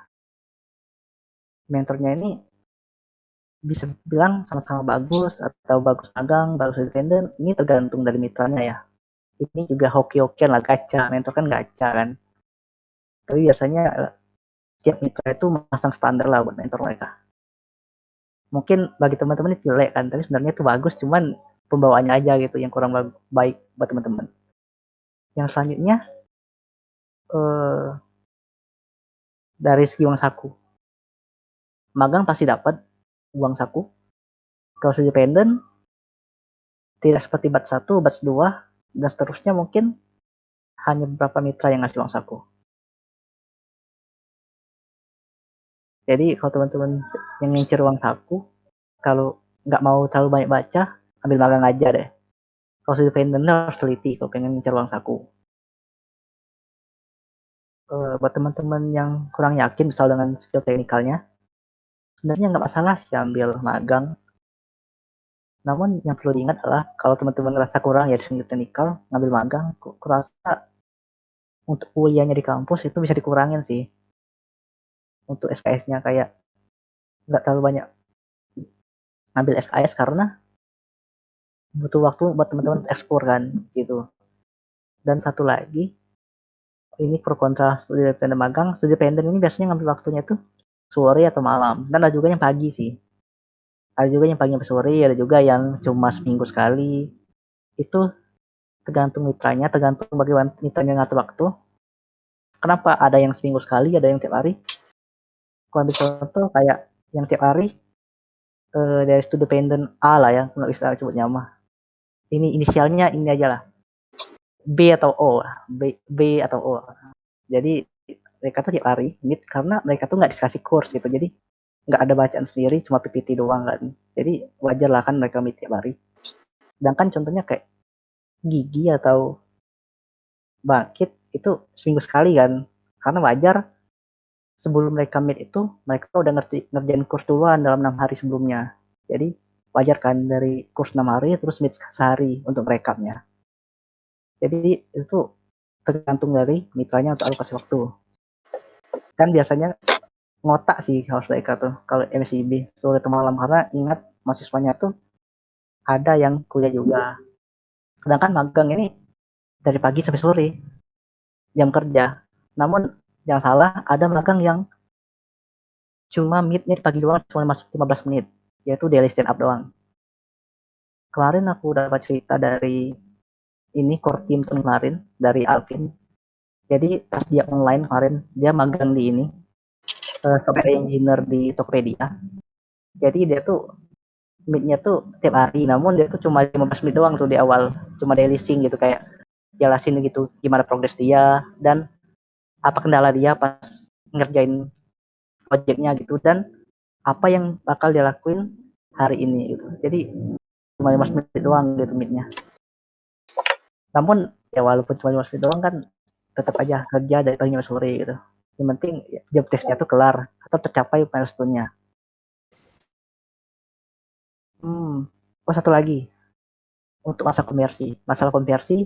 Mentornya ini bisa bilang sama-sama bagus atau bagus magang, bagus independen, ini tergantung dari mitranya ya. Ini juga hoki-hokian lah, gacha. Mentor kan gacha kan. Tapi biasanya tiap mitra itu masang standar lah buat mentor mereka. Mungkin bagi teman-teman itu jelek kan, tapi sebenarnya itu bagus, cuman pembawaannya aja gitu yang kurang baik buat teman-teman. Yang selanjutnya, eh, dari segi uang saku, magang pasti dapat uang saku. Kalau independen tidak seperti batch 1, batch 2 dan seterusnya, mungkin hanya beberapa mitra yang ngasih uang saku. Jadi kalau teman-teman yang ngincer uang saku, kalau nggak mau terlalu banyak baca, ambil magang aja deh. Kalau independen harus teliti kalau pengen ngincer uang saku. Buat teman-teman yang kurang yakin misal dengan skill teknikalnya, sebenarnya nggak masalah sih ambil magang. Namun yang perlu diingat adalah kalau teman-teman ngerasa kurang ya di skill teknikal, ngambil magang, kurasa untuk kuliahnya di kampus itu bisa dikurangin sih. Untuk SKS-nya kayak nggak terlalu banyak ngambil SKS karena butuh waktu buat teman-teman ekspor kan gitu. Dan satu lagi, ini pro kontra studi independen magang. Studi independen ini biasanya ngambil waktunya tuh sore atau malam, dan ada juga yang pagi sih. Ada juga yang pagi sampai sore, ada juga yang cuma seminggu sekali. Itu tergantung mitranya, tergantung bagaimana mitranya ngatur waktu. Kenapa ada yang seminggu sekali, ada yang tiap hari? Kalau ambil contoh kayak yang tiap hari, dari studi independen A lah ya, nggak bisa sebut nama. Ini inisialnya ini aja lah, B atau O, B atau O. Jadi mereka tuh tiap hari meet karena mereka tuh nggak dikasih course gitu. Jadi nggak ada bacaan sendiri, cuma PPT doang kan. Jadi wajar lah kan mereka meet tiap hari. Sedangkan contohnya kayak Gigi atau Bangkit itu seminggu sekali kan. Karena wajar sebelum mereka meet itu mereka udah ngerjain kurs duluan dalam 6 hari sebelumnya. Jadi wajar kan dari kurs 6 hari terus meet sehari untuk merekapnya. Jadi itu tergantung dari mitranya untuk alokasi waktu. Kan biasanya ngotak sih harus mereka tuh kalau MSIB sore ke malam, karena ingat mahasiswanya tuh ada yang kuliah juga. Sedangkan magang ini dari pagi sampai sore jam kerja. Namun yang salah ada magang yang cuma meet-nya pagi doang, cuma masuk 15 menit, yaitu daily stand up doang. Kemarin aku dapat cerita dari ini core team tuh kemarin, dari Alvin. Jadi pas dia online kemarin, dia magang di ini, software engineer di Tokopedia. Jadi dia tuh meet-nya tuh tiap hari, namun dia tuh cuma 15 menit doang tuh di awal, cuma daily sync gitu, kayak jelasin gitu gimana progres dia dan apa kendala dia pas ngerjain projectnya gitu, dan apa yang bakal dia lakuin hari ini gitu. Jadi cuma 15 menit doang gitu meetnya. Namun ya walaupun cuma 15 menit doang kan tetap aja kerja dari pagi sampai sore gitu. Yang penting ya, job testnya tuh kelar atau tercapai milestone-nya. Oh satu lagi untuk masalah konversi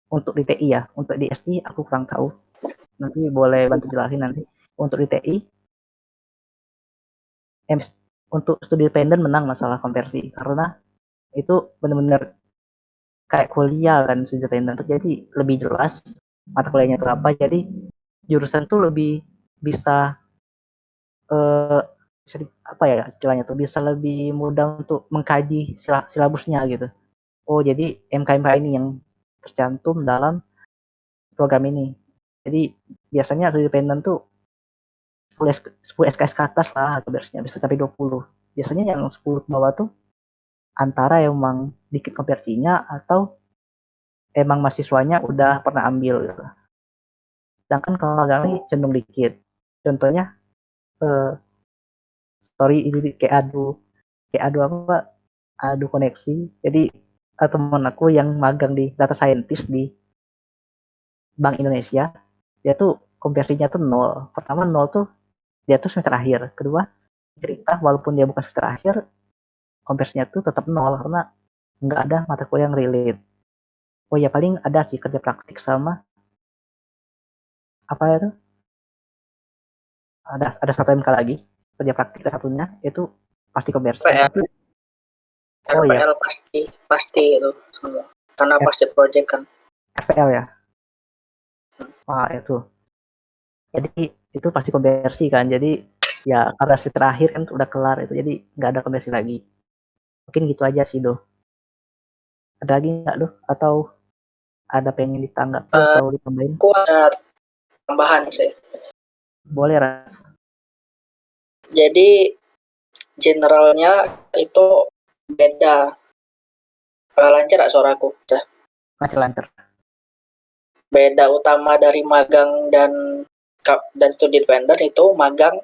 untuk di TI ya, untuk di SI aku kurang tahu. Nanti boleh bantu jelasin nanti. Untuk di TI, untuk studi independen menang masalah konversi karena itu benar-benar kayak kuliah kan studi independen tuh, jadi lebih jelas mata kuliahnya itu apa, jadi jurusan tuh lebih bisa eh, bisa apa ya istilahnya tuh, bisa lebih mudah untuk mengkaji silabusnya gitu. Oh jadi MKMK ini yang tercantum dalam program ini. Jadi biasanya studi independen tuh 10 SKS ke atas lah konversinya, bisa sampai 20. Biasanya yang 10 ke bawah tuh antara emang dikit konversinya atau emang mahasiswanya udah pernah ambil gitu. Sedangkan kalau magang ini cenderung dikit. Contohnya eh, story ini kayak adu apa, adu koneksi. Jadi teman aku yang magang di data scientist di Bank Indonesia, dia tuh konversinya tuh nol. Pertama nol tuh dia tuh semester akhir. Kedua cerita walaupun dia bukan semester akhir, konversinya tuh tetap nol karena nggak ada mata kuliah yang relate. Oh ya paling ada sih kerja praktik sama apa ya tuh, ada satu MK lagi kerja praktik, ada satunya itu pasti konversi. RPL, Tapi oh ya RPL pasti pasti itu semua. Karena pasti project kan. FPL ya, wah itu jadi itu pasti konversi kan, jadi ya karena si terakhir kan udah kelar itu, jadi nggak ada konversi lagi. Mungkin gitu aja sih doh. Ada lagi nggak doh, atau ada pengen ditanggapi atau ditambahin? Aku ada tambahan sih. Boleh Ras. Jadi generalnya itu beda. Lancar gak suaraku? Masih lancar. Beda utama dari magang dan studi independen itu magang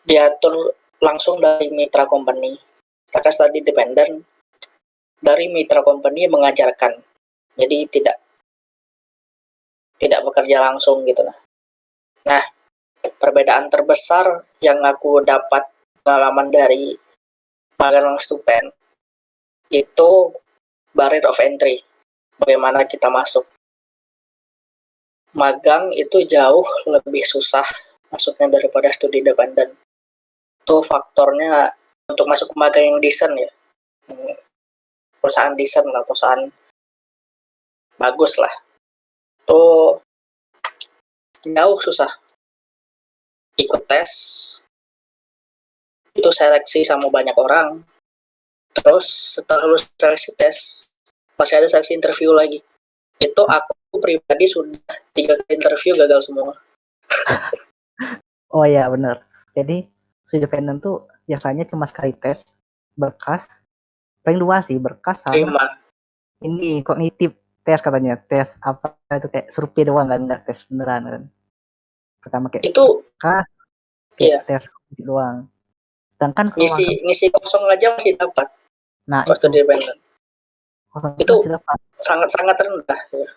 diatur langsung dari mitra company. Maka studi independen dari mitra company mengajarkan. Jadi tidak bekerja langsung gitu lah. Nah, perbedaan terbesar yang aku dapat pengalaman dari magang studen itu barrier of entry. Bagaimana kita masuk. Magang itu jauh lebih susah masuknya daripada studi independen. Itu faktornya untuk masuk magang yang desain ya. Perusahaan desain lah, perusahaan bagus lah. Itu jauh susah. Ikut tes, itu seleksi sama banyak orang. Terus setelah lulus seleksi tes, masih ada seleksi interview lagi. Itu aku pribadi sudah 3 kali interview gagal semua. Oh ya bener. Jadi studi independen tuh biasanya cuma sekali tes berkas, paling dua sih, berkas sama Terima. ini kognitif tes katanya, tes apa itu kayak survei doang kan, nggak tes beneran kan. Pertama kayak Itu berkas, kayak iya, tes kognitif doang. Sedangkan kalau ngisi magang, ngisi kosong aja masih dapat nah kalau itu studi independen. magang itu Itu masih dapat. sangat-sangat rendah ya.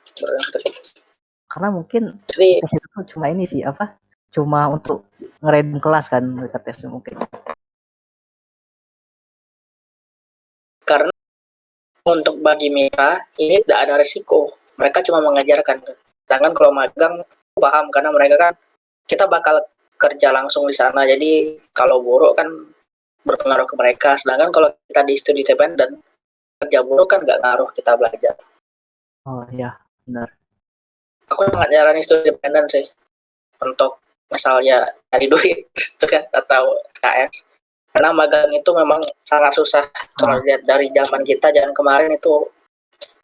Karena mungkin Jadi tes itu tuh cuma ini sih apa, cuma untuk ngeredin kelas kan mereka tesnya mungkin. karena untuk bagi mitra ini tidak ada risiko. Mereka cuma mengajarkan. Sedangkan kalau magang paham karena mereka kan kita bakal kerja langsung di sana. Jadi kalau buruk kan berpengaruh ke mereka. Sedangkan kalau kita di studi independen kerja buruk kan nggak ngaruh kita belajar. Oh ya benar. Aku sangat nyaranin studi independen sih untuk misalnya cari duit gitu kan, atau KS. Karena magang itu memang sangat susah. Kalau lihat dari zaman kita jangan kemarin itu,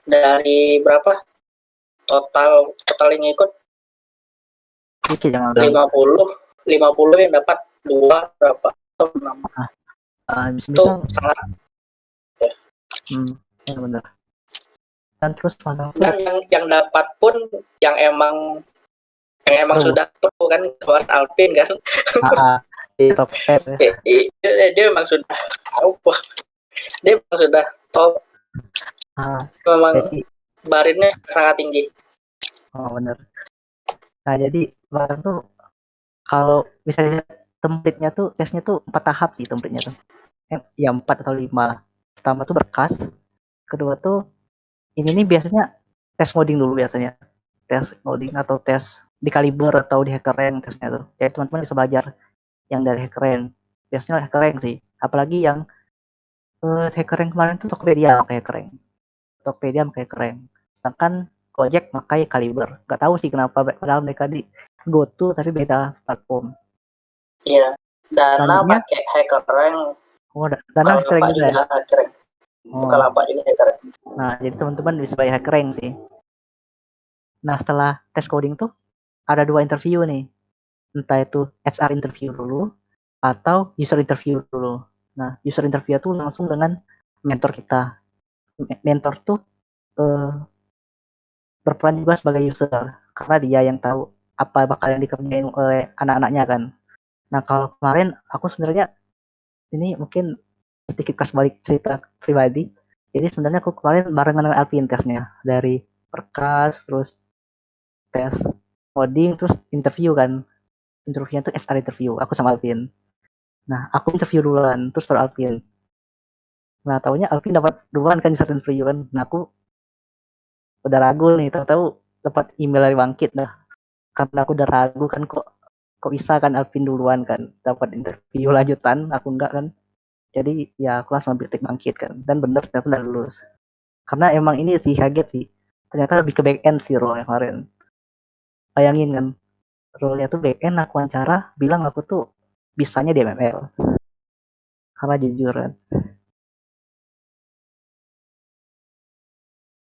dari berapa total yang ikut Dikit jangan 50 yang dapat 2 berapa atau 6. Itu misal sangat ya benar. Dan terus magang tuh dan yang dapat pun yang emang sudah pro kan, kawan Alvin kan. di top 10 ya. Dia memang sudah dia memang sudah top. Memang Jadi barinnya sangat tinggi. benar. Nah jadi magang tuh kalau misalnya template-nya tuh tesnya tuh 4 tahap sih template-nya tuh. Ya 4 atau 5 lah. Pertama tuh berkas, kedua tuh ini nih biasanya tes coding dulu biasanya. Tes coding atau tes di Kaliber atau di HackerRank tesnya tuh. Jadi teman-teman bisa belajar yang dari HackerRank. Biasanya HackerRank sih. Apalagi yang HackerRank kemarin tuh Tokopedia pakai HackerRank. Tokopedia pakai HackerRank. Sedangkan Gojek pakai Kaliber. Gak tahu sih kenapa padahal mereka di GoTo tapi beda platform. Iya. Dana pakai HackerRank. Dana HackerRank juga ya. Bukalapak juga HackerRank. Nah, jadi teman-teman bisa pakai HackerRank sih. Nah, setelah tes coding tuh ada 2 interview nih. Entah itu HR interview dulu atau user interview dulu. Nah, user interview tuh langsung dengan mentor kita. Mentor tuh berperan juga sebagai user karena dia yang tahu apa bakal yang dikerjain oleh anak-anaknya kan. Nah, kalau kemarin aku sebenarnya ini mungkin sedikit kas balik cerita pribadi. Jadi sebenarnya aku kemarin barengan dengan Alvin tesnya dari berkas terus tes coding terus interview kan. Interviewnya tuh SR interview aku sama Alvin. Nah, aku interview duluan terus baru Alvin. Nah, taunya Alvin dapat duluan kan di satu interview kan. Nah, aku udah ragu nih, tahu-tahu dapat email dari Bangkit dah. Karena aku udah ragu kan kok bisa kan Alvin duluan kan dapat interview lanjutan, aku enggak kan. Jadi ya aku langsung ambil tek Bangkit kan. Dan bener ternyata udah lulus. Karena emang ini sih kaget sih. Ternyata lebih ke back end sih role yang kemarin. Bayangin kan, role-nya tuh back end, aku wawancara bilang aku tuh bisanya di MML. Karena jujur kan.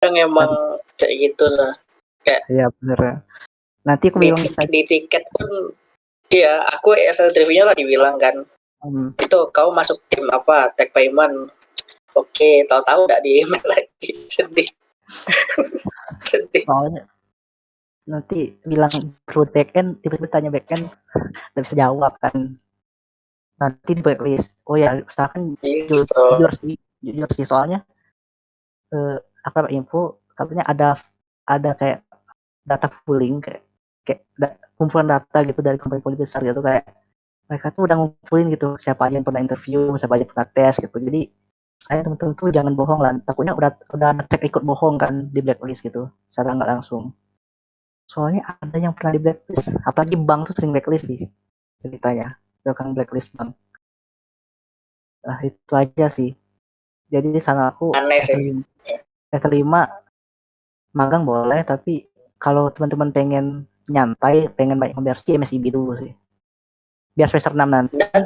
Yang emang kayak gitu sah. Kayak iya bener ya. Nanti aku bilang bisa di tiket pun iya, aku SL interviewnya lah dibilang kan, itu kau masuk tim apa, tech payment. Oke, tahu-tahu nggak di email lagi. Sedih. Sedih. soalnya nanti bilang perlu back end, tiba-tiba tanya back end nggak bisa jawab kan, nanti di blacklist. Oh ya misalkan jujur sih soalnya apa info katanya ada kayak data pooling kayak kumpulan data gitu dari company besar gitu, kayak mereka tuh udah ngumpulin gitu siapa aja yang pernah interview, siapa aja yang pernah tes gitu. Jadi saya teman-teman tuh jangan bohong lah, takutnya udah ngecek ikut bohong kan di blacklist gitu secara nggak langsung. Soalnya ada yang pernah di blacklist, apalagi bank tuh sering blacklist sih ceritanya, kan blacklist bank. Nah itu aja sih, jadi saran aku Aneh sih. S5 magang boleh, tapi kalau teman-teman pengen nyantai, pengen banyak konversi, MSIB dulu sih. Biar semester 6 nanti Dan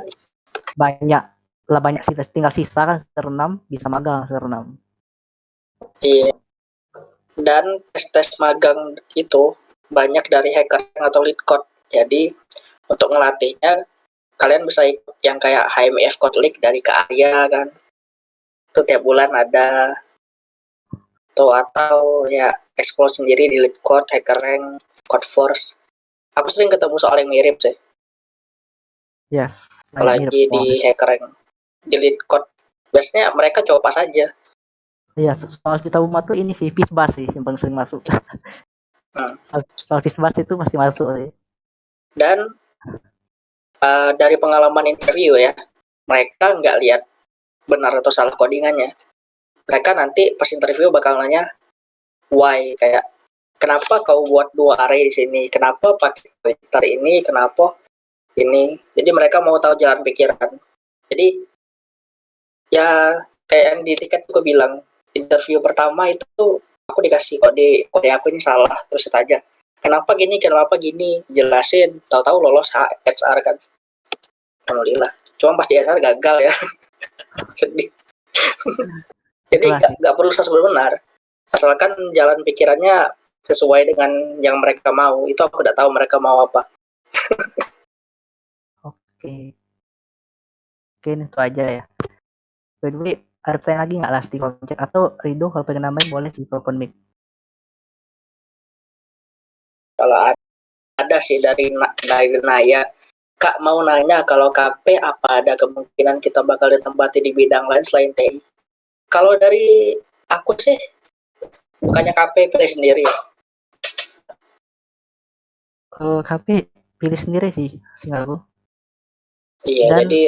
banyak sih, tinggal sisa kan semester 6 bisa magang semester 6. iya. Dan tes magang itu banyak dari hacker atau lead code. Jadi untuk ngelatihnya kalian bisa ikut yang kayak HMF Code League dari Kak Arya kan. Itu tiap bulan ada. Tuh, atau ya explore sendiri di lead code, hacker rank, code force. Aku sering ketemu soal yang mirip sih. Yes. Apalagi di hacker rank. Di lead code biasanya mereka coba pas aja. Iya, soal kita umat tuh ini sih Fisbas sih yang paling sering masuk. Soal Fisbas itu pasti masuk sih. Dan dari pengalaman interview ya, mereka nggak lihat benar atau salah codingannya. Mereka nanti pas interview bakal nanya why, kayak kenapa kau buat 2 array di sini, kenapa pakai pointer ini, kenapa ini. Jadi mereka mau tahu jalan pikiran. Jadi ya kayak yang di tiket tuh bilang, interview pertama itu tuh aku dikasih kode aku ini salah terus itu aja. kenapa gini, jelasin, tahu-tahu lolos HR kan. Alhamdulillah. Cuma pas di HR gagal ya. Sedih. Jadi Itulah sih. nggak perlu sesuatu benar. Asalkan jalan pikirannya sesuai dengan yang mereka mau. Itu aku udah tahu mereka mau apa. Oke. Oke, itu aja ya. By the way, ada pertanyaan lagi nggak Lasti kalau chat, atau Rido kalau pengen nambahin boleh sih open mic. Kalau ada sih dari Naya. Kak mau nanya kalau KP apa ada kemungkinan kita bakal ditempati di bidang lain selain TI? Kalau dari aku sih bukannya KP pilih sendiri ya. KP pilih sendiri sih, singkatku. Iya, Dan jadi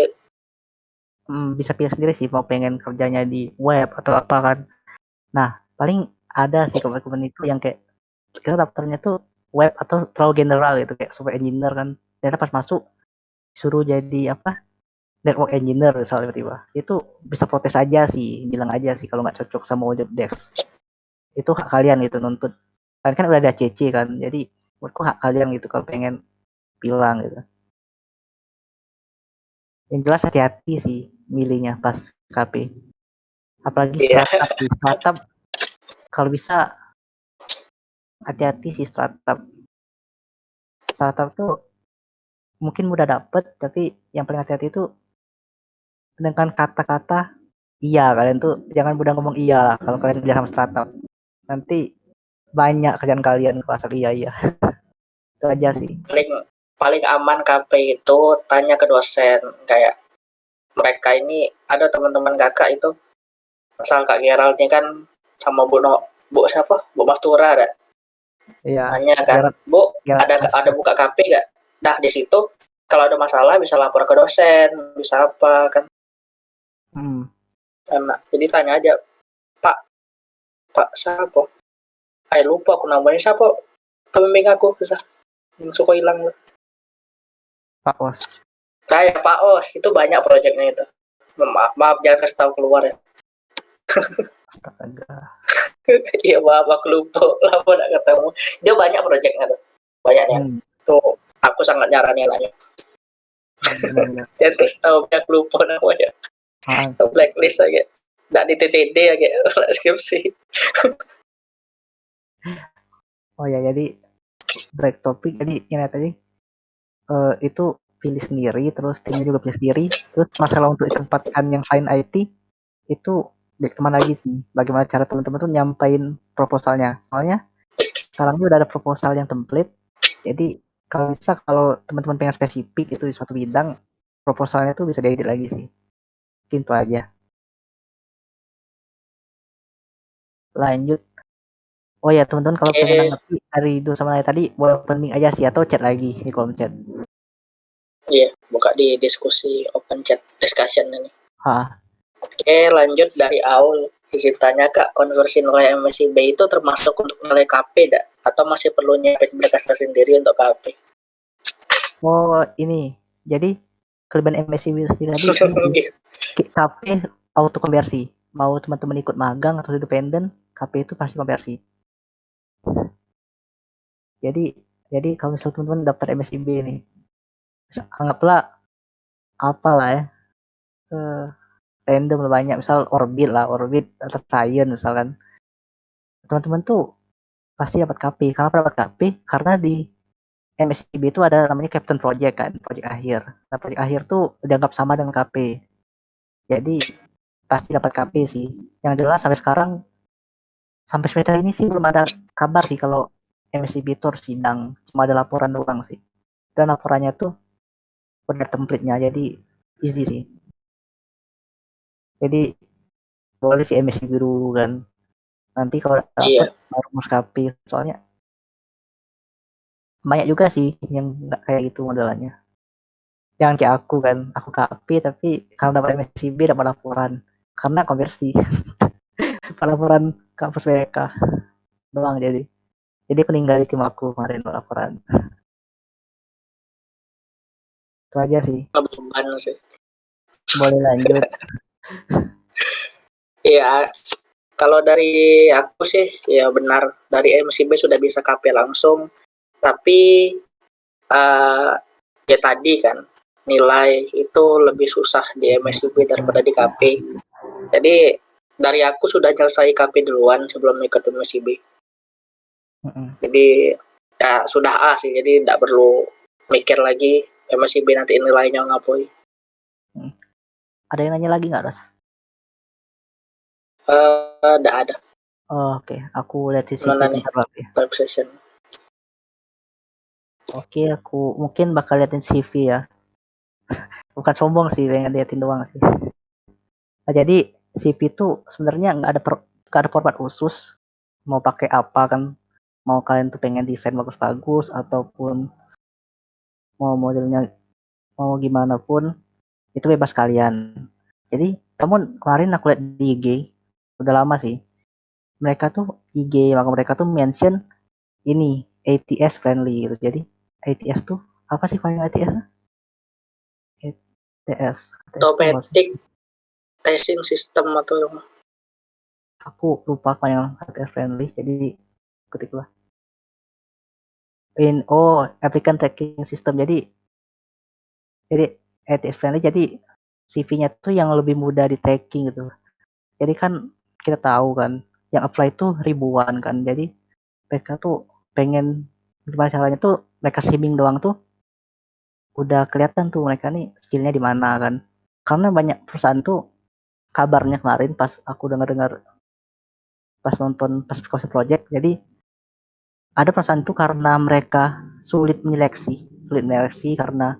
bisa pilih sendiri sih mau pengen kerjanya di web atau apa kan. Nah, paling ada sih komen-komen itu yang kayak kita daftarnya tuh web atau terlalu general gitu kayak software engineer kan. Ternyata pas masuk suruh jadi apa? Network engineer misalnya tiba-tiba. Itu bisa protes aja sih, bilang aja sih kalau nggak cocok sama job desk. Itu hak kalian gitu nuntut. Kalian kan udah ada CC kan. Jadi menurutku hak kalian gitu kalau pengen bilang gitu. Yang jelas hati-hati sih milihnya pas KP. Apalagi iya. startup sih. Startup kalau bisa hati-hati sih startup. Startup tuh mungkin mudah dapet, tapi yang paling hati-hati itu dengan kata-kata iya. Kalian tuh jangan mudah ngomong iya lah kalau kalian kerja sama startup. Nanti banyak kerjaan kalian pasal iya iya. Itu aja sih. paling paling aman KP itu tanya ke dosen kayak mereka ini ada teman-teman kakak itu misal Kak Gerald ini kan sama Bu siapa Bu Mastura ada Iya. nanya kan Gerard, Bu Gerard ada buka KP gak. Nah di situ kalau ada masalah bisa lapor ke dosen bisa apa kan enak jadi tanya aja Pak Pak siapa lupa aku namanya siapa pembimbing aku bisa suka hilang Pak Os. saya Pak Os itu banyak proyeknya itu maaf jangan kasih tahu keluar ya. Astaga. Iya maaf aku lupa lama gak ketemu dia banyak proyeknya tuh banyaknya tuh aku sangat nyaranin aja Benar-benar. jangan kasih tahu aku lupa namanya blacklist aja nggak di TTD aja skripsi. Oh ya, jadi break topik. Jadi yang tadi itu pilih sendiri, terus timnya juga pilih sendiri. Terus masalah untuk ditempatkan yang selain IT itu baik teman lagi sih. Bagaimana cara teman-teman tuh nyampain proposalnya. Soalnya sekarang ini udah ada proposal yang template. Jadi kalau bisa kalau teman-teman pengen spesifik itu di suatu bidang, proposalnya tuh bisa diedit lagi sih. Mungkin itu aja. Lanjut. Oh ya teman-teman kalau pengen nanggapi dari Do sama Naya tadi boleh opening aja sih atau chat lagi di kolom chat. Iya buka di diskusi open chat discussion ini. Hah. Oke lanjut dari Aul izin tanya Kak konversi nilai MSIB itu termasuk untuk nilai KP dak atau masih perlu nyiapin berkas tersendiri untuk KP? Oh ini jadi kelebihan MSIB sendiri tadi ini KP auto konversi. Mau teman-teman ikut magang atau independen, KP itu pasti konversi. Jadi kalau misalnya teman-teman daftar MSIB nih, anggaplah apa lah ya, random lah banyak, misal orbit data science misalkan, teman-teman tuh pasti dapat KP. Kenapa dapat KP? Karena di MSIB itu ada namanya Captain Project kan, project akhir. Nah project akhir tuh dianggap sama dengan KP. Jadi pasti dapat KP sih. Yang jelas sampai sekarang, sampai semester ini sih belum ada kabar sih kalau MSIB itu harus sidang. Cuma ada laporan doang sih. Dan laporannya tuh udah template-nya, jadi easy sih. Jadi boleh sih MSIB dulu kan. Nanti kalau dapet baru ngurus KP. Soalnya banyak juga sih yang nggak kayak gitu modelannya. Jangan kayak aku kan, aku KP tapi kalau dapat MSIB dapat laporan. Karena konversi. Laporan kampus mereka doang jadi. Jadi aku ninggalin tim aku kemarin laporan. Itu aja sih. Beban sih. Boleh lanjut. Iya, kalau dari aku sih ya benar dari MCB sudah bisa KP langsung. Tapi ya tadi kan nilai itu lebih susah di MSIB daripada di KP. Jadi dari aku sudah selesai KP duluan sebelum ikut MSIB. Jadi ya sudah A sih, jadi tidak perlu mikir lagi MSIB nanti nilainya ngapain. Ada yang nanya lagi nggak, Ros? Tidak ada. Oh, oke. Aku lihat di CV Mana nih? bentar lagi. Web session. Oke, aku mungkin bakal liatin CV ya. Bukan sombong sih, pengen liatin doang sih. Nah, jadi CV itu sebenarnya nggak ada format khusus. Mau pakai apa kan? Mau kalian tuh pengen desain bagus-bagus ataupun mau modelnya mau gimana pun itu bebas kalian. Jadi kamu kemarin aku lihat di IG udah lama sih. Mereka tuh IG maka mereka tuh mention ini ATS friendly gitu. Jadi ATS tuh apa sih paling ATS? ATS. Automatic testing system atau aku lupa apa yang ATS friendly. Jadi ketiklah applicant tracking system. Jadi ATS friendly. Jadi CV-nya tuh yang lebih mudah di tracking gitu. Jadi kan kita tahu kan yang apply tuh ribuan kan. Jadi mereka tuh pengen gimana caranya tuh mereka simming doang tuh udah kelihatan tuh mereka nih skillnya di mana kan. Karena banyak perusahaan tuh kabarnya kemarin pas aku dengar pas nonton pas proses project, jadi ada perusahaan tuh karena mereka sulit menyeleksi karena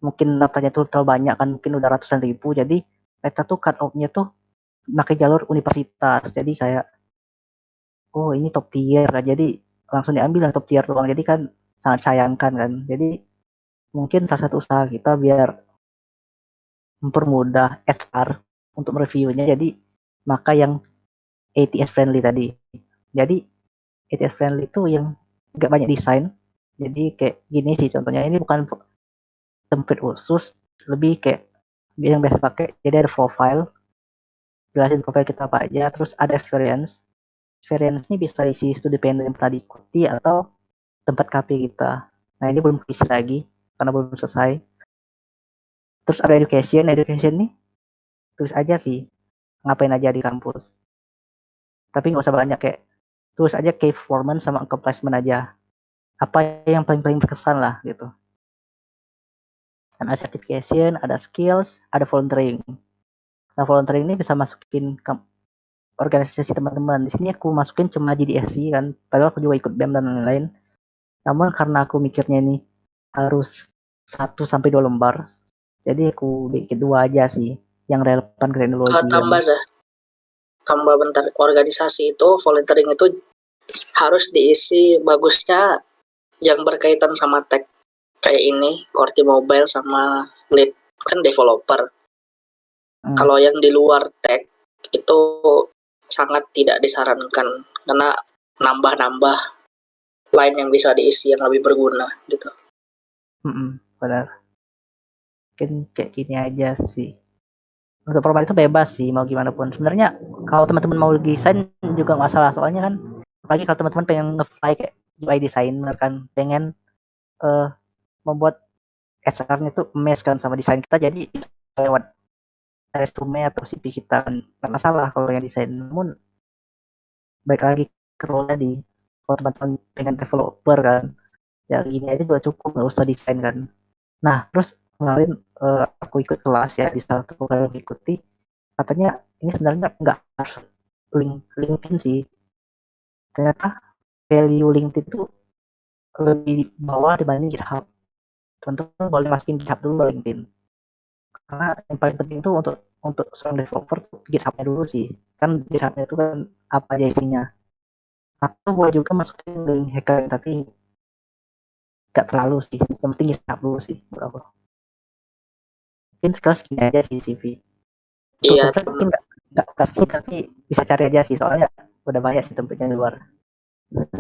mungkin daftarnya tuh terlalu banyak kan, mungkin udah ratusan ribu, jadi mereka tuh cut off-nya tuh pakai jalur universitas. Jadi kayak oh ini top tier kan, jadi langsung diambil yang top tier doang, jadi kan sangat sayangkan kan. Jadi mungkin salah satu usaha kita biar mempermudah HR untuk reviewnya, jadi maka yang ATS friendly tadi. Jadi ATS friendly itu yang nggak banyak desain. Jadi kayak gini sih contohnya, ini bukan template khusus, lebih kayak yang biasa pakai. Jadi ada profile, jelasin profile kita apa aja, terus ada experience. Experience ini bisa isi studi pendek yang pernah diikuti atau tempat KP kita. Nah ini belum isi lagi karena belum selesai. Terus ada education nih tulis aja sih ngapain aja di kampus. Tapi nggak usah banyak, kayak tulis aja key performance sama accomplishment aja. Apa yang paling berkesan lah gitu. Dan ada certification, ada skills, ada volunteering. Nah volunteering ini bisa masukin ke organisasi teman-teman. Di sini aku masukin cuma GDSC kan, padahal aku juga ikut BEM dan lain-lain. Namun karena aku mikirnya ini harus 1 sampai 2 lembar, jadi aku bikin 2 aja sih yang relevan ke teknologi kan. tambah bentar, organisasi itu volunteering itu harus diisi bagusnya yang berkaitan sama tech kayak ini, core team mobile sama lead kan developer. Kalau yang di luar tech itu sangat tidak disarankan karena nambah-nambah lain yang bisa diisi yang lebih berguna gitu. Benar. Mungkin kayak gini aja sih. Untuk format itu bebas sih mau gimana pun. Sebenarnya kalau teman-teman mau desain juga nggak masalah, soalnya kan apalagi kalau teman-teman pengen nge-fly kayak UI designer kan, pengen membuat HR-nya tuh match kan sama desain kita, jadi lewat resume atau CV kita kan nggak masalah kalau yang desain. Namun baik lagi ke role tadi, kalau teman-teman pengen developer kan ya gini aja juga cukup, nggak usah desain kan. Nah terus kemarin aku ikut kelas ya di satu program yang ikuti, katanya ini sebenarnya nggak harus LinkedIn sih, ternyata value LinkedIn itu lebih bawah dibanding GitHub. Teman-teman boleh masukin GitHub dulu LinkedIn, karena yang paling penting itu untuk seorang developer tuh GitHub-nya dulu sih, kan GitHub-nya itu kan apa aja isinya. Atau boleh juga masukin link hacker, tapi nggak terlalu sih, yang penting GitHub dulu sih berapa. Mungkin sekarang segini aja sih CV. Untuk Iya, template mungkin nggak kasih, tapi bisa cari aja sih, soalnya udah banyak sih template-nya di luar.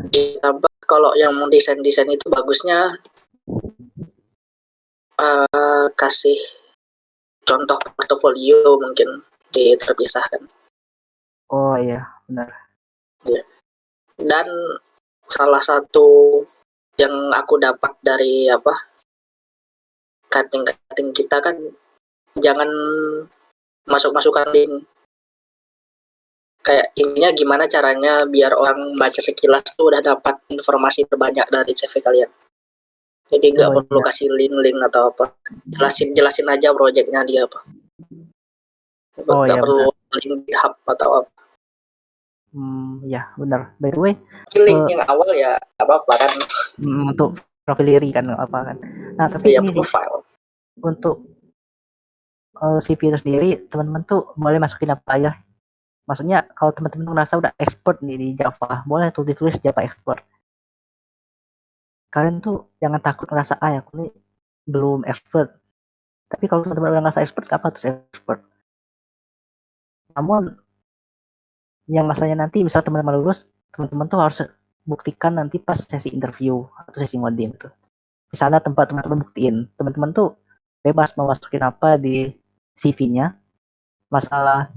ditambah kalau yang mau desain itu bagusnya kasih contoh portofolio mungkin terpisahkan. Oh iya benar. Ya. Dan salah satu yang aku dapat dari cutting kita kan, jangan masuk-masukkan link. Kayak ininya gimana caranya biar orang baca sekilas tuh udah dapat informasi terbanyak dari CV kalian. Jadi nggak perlu kasih link atau apa. Jelasin aja projectnya dia apa. Nggak perlu link GitHub atau apa. Ya benar. By the way, link yang awal ya apa kan. Untuk profil diri kan apa kan. Nah tapi ini profile. Sih untuk CV itu sendiri, teman-teman tuh boleh masukin apa aja. Maksudnya kalau teman-teman merasa udah expert nih di Java, boleh tuh ditulis Java expert. Kalian tuh jangan takut ngerasa ya aku nih belum expert. Tapi kalau teman-teman udah ngerasa expert, apa tuh expert? Namun yang masalahnya nanti misal teman-teman lulus, teman-teman tuh harus buktikan nanti pas sesi interview atau sesi ngoding gitu. Di sana tempat teman-teman buktiin, teman-teman tuh bebas mau masukin apa di CV-nya. Masalah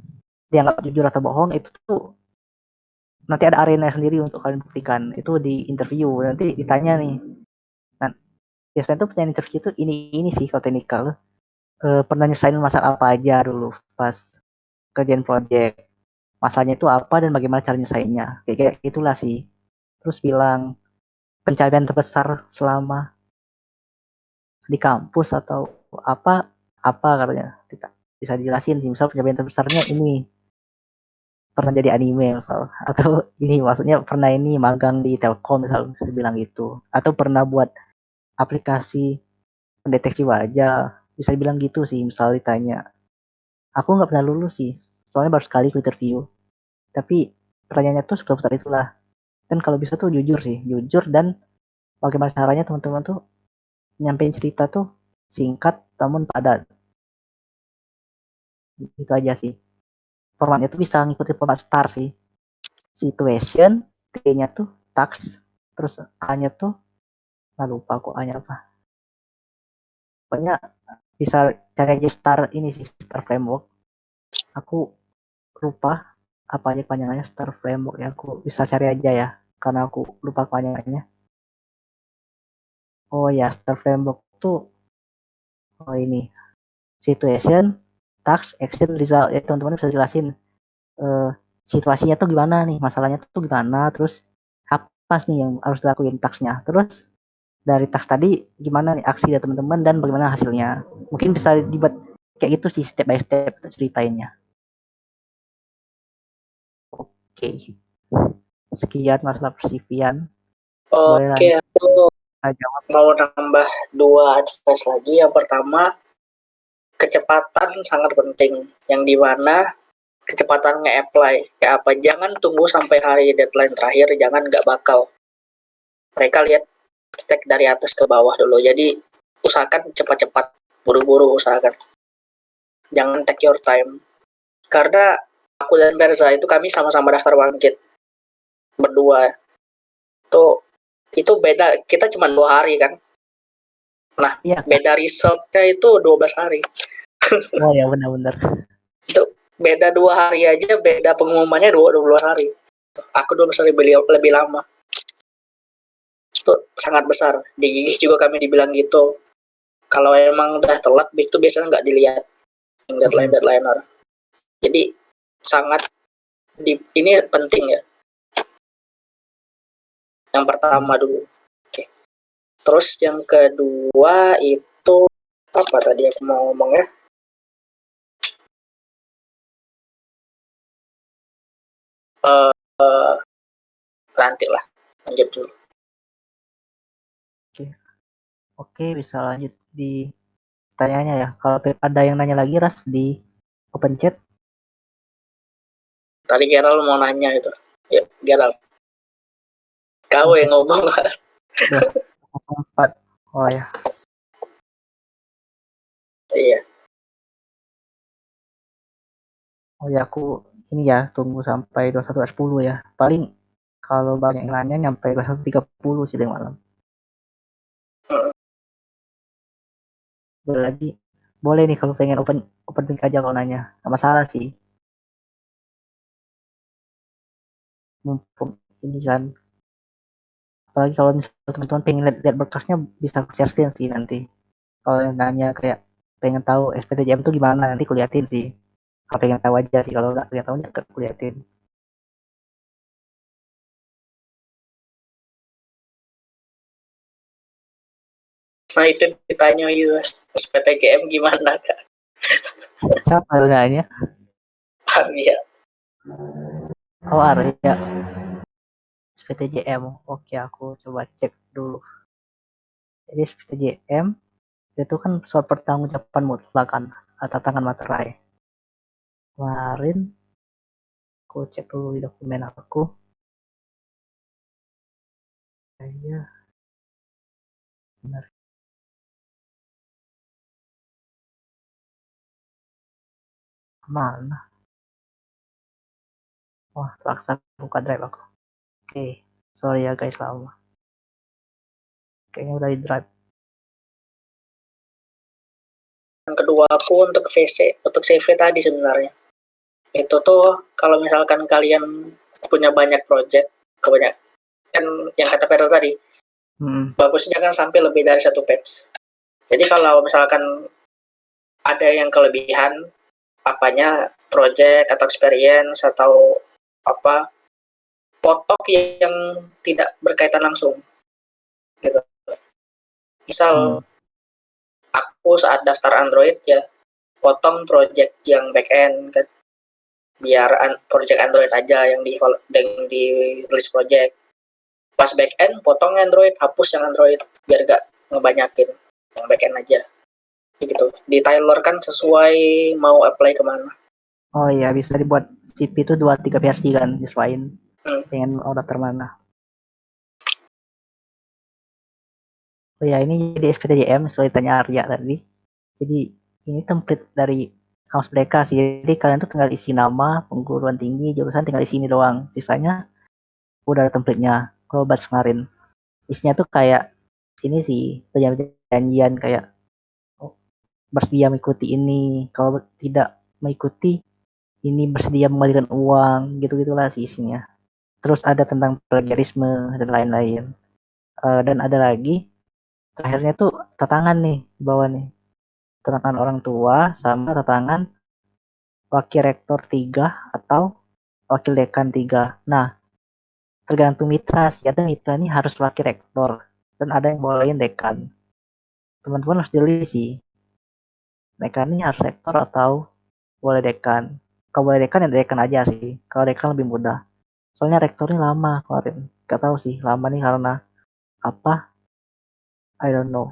dianggap jujur atau bohong itu tuh nanti ada arena sendiri untuk kalian buktikan. Itu di interview nanti ditanya nih. Nah, biasanya tuh pertanyaan interview itu ini sih kalau teknikal. Pernah nyelesain masalah apa aja dulu pas kerjaan project. Masalahnya itu apa dan bagaimana cara nyelesainnya. Kayak itulah sih. Terus bilang pencapaian terbesar selama di kampus atau apa katanya. Bisa dijelasin sih. Misal pencapaian terbesarnya ini pernah jadi anime misal, atau ini maksudnya pernah ini magang di Telkom misal, bisa bilang gitu, atau pernah buat aplikasi pendeteksi wajah, bisa dibilang gitu sih. Misal ditanya, aku nggak pernah lulus sih soalnya baru sekali interview, tapi pertanyaannya tuh seputar itulah. Dan kalau bisa tuh jujur sih, jujur, dan bagaimana caranya teman-teman tuh nyampein cerita tuh singkat namun padat. Itu aja sih, formatnya tuh bisa ngikutin format STAR sih. Situation, T-nya tuh task, terus A-nya tuh lupa kok A-nya apa. Pokoknya bisa cari aja STAR ini sih, STAR framework. Aku lupa apa aja panjangannya STAR framework ya. Aku bisa cari aja ya karena aku lupa panjangannya. Oh ya, STAR framework tuh ini situation, task, action, result. Ya teman-teman bisa jelasin situasinya tuh gimana nih, masalahnya tuh gimana, terus apa nih yang harus dilakuin tasknya, terus dari task tadi gimana nih aksi dari teman-teman dan bagaimana hasilnya. Mungkin bisa dibuat kayak gitu sih step by step ceritainnya. Oke, sekian masalah persivian. Oke, aku mau nambah 2 advice lagi. Yang pertama, kecepatan sangat penting, yang dimana kecepatan nge-apply kayak apa, jangan tunggu sampai hari deadline terakhir, jangan, nggak bakal. Mereka lihat stack dari atas ke bawah dulu, jadi usahakan cepat-cepat, buru-buru usahakan, jangan take your time. Karena aku dan Berza itu kami sama-sama daftar bangkit berdua tuh, itu beda, kita cuma 2 hari kan. Nah, iya, beda resultnya itu 12 hari. Oh ya, benar-benar. Itu beda 2 hari aja, beda pengumumannya 12 hari. Aku 12 hari lebih lama. Itu sangat besar. Di Gigih juga kami dibilang gitu. Kalau emang udah telat, itu biasanya nggak dilihat deadline-deadliner. Jadi sangat ini penting ya. Yang pertama dulu. Oke. Terus yang kedua itu apa tadi aku mau ngomong ya? Nanti lah, lanjut dulu. Oke, bisa lanjut di tanyanya ya. Kalau ada yang nanya lagi, Ras, di open chat. Tadi Gerald mau nanya itu. Ya, Gerald. Kau yang ngomong. 4. Oh ya. Iya. Oh ya, aku ini ya tunggu sampai 21.10 ya. Paling kalau banyak yang nanya nyampe 21.30 sih dari malam. Boleh lagi. Boleh nih kalau pengen open mic aja kalau nanya. Gak masalah sih. Mumpung ini kan Apalagi kalau misalnya teman-teman pengen lihat berkasnya bisa share screen sih nanti. Kalau yang nanya kayak pengen tahu SPTJM itu gimana nanti kuliatin sih. Kalau pengen tahu aja sih, kalau nggak pengen tahu tetap kuliatin. Nah itu ditanya itu SPTJM gimana Kak? Siapa yang nanya? Iya. Oh Arya. SPTJM. Oke, aku coba cek dulu. Jadi SPTJM itu kan soal pertanggungjawaban mutlak kan, tantangan materai. Kemarin aku cek dulu di dokumen aku. Iya, benar. Mana? Wah, terpaksa buka drive aku. Oke, sorry ya guys lama. Kayaknya udah di drive. Yang kedua aku untuk CV tadi sebenarnya. Itu tuh kalau misalkan kalian punya banyak project, kebanyakan kan yang kata Peter tadi, bagusnya kan sampai lebih dari satu page. Jadi kalau misalkan ada yang kelebihan, apanya project atau experience atau apa potok yang tidak berkaitan langsung gitu. Misal aku saat daftar Android ya potong project yang back end kan, biar project Android aja yang di list project, pas back end potong Android, hapus yang Android biar gak ngebanyakin, yang back end aja gitu, di Tailor kan sesuai mau apply kemana. Oh iya, bisa dibuat CV itu 2-3 versi kan, nyesuaiin pengen daftar mana. Oh ya, ini di SPTJM sesuai tanya Arya tadi. Jadi ini template dari kampus mereka sih. Jadi kalian tuh tinggal isi nama, perguruan tinggi, jurusan, tinggal isi ini doang. Sisanya udah ada template-nya. Kalau bahas kemarin, isinya tuh kayak ini sih, perjanjian kayak bersedia mengikuti ini, kalau tidak mengikuti ini bersedia mengembalikan uang, gitu-gitulah sih isinya. Terus ada tentang plagiarisme dan lain-lain. Dan ada lagi terakhirnya tuh tatangan nih di bawah nih, tatangan orang tua sama tatangan wakil rektor 3 atau wakil dekan 3. Nah, tergantung mitra sih. Ada mitra nih harus wakil rektor dan ada yang bolehin dekan. Teman-teman harus jeli sih. Dekan ini harus rektor atau boleh dekan. Kalau boleh dekan ya dekan aja sih. Kalau dekan lebih mudah. Soalnya rektornya lama kemarin. Gak tahu sih lama nih karena apa? I don't know.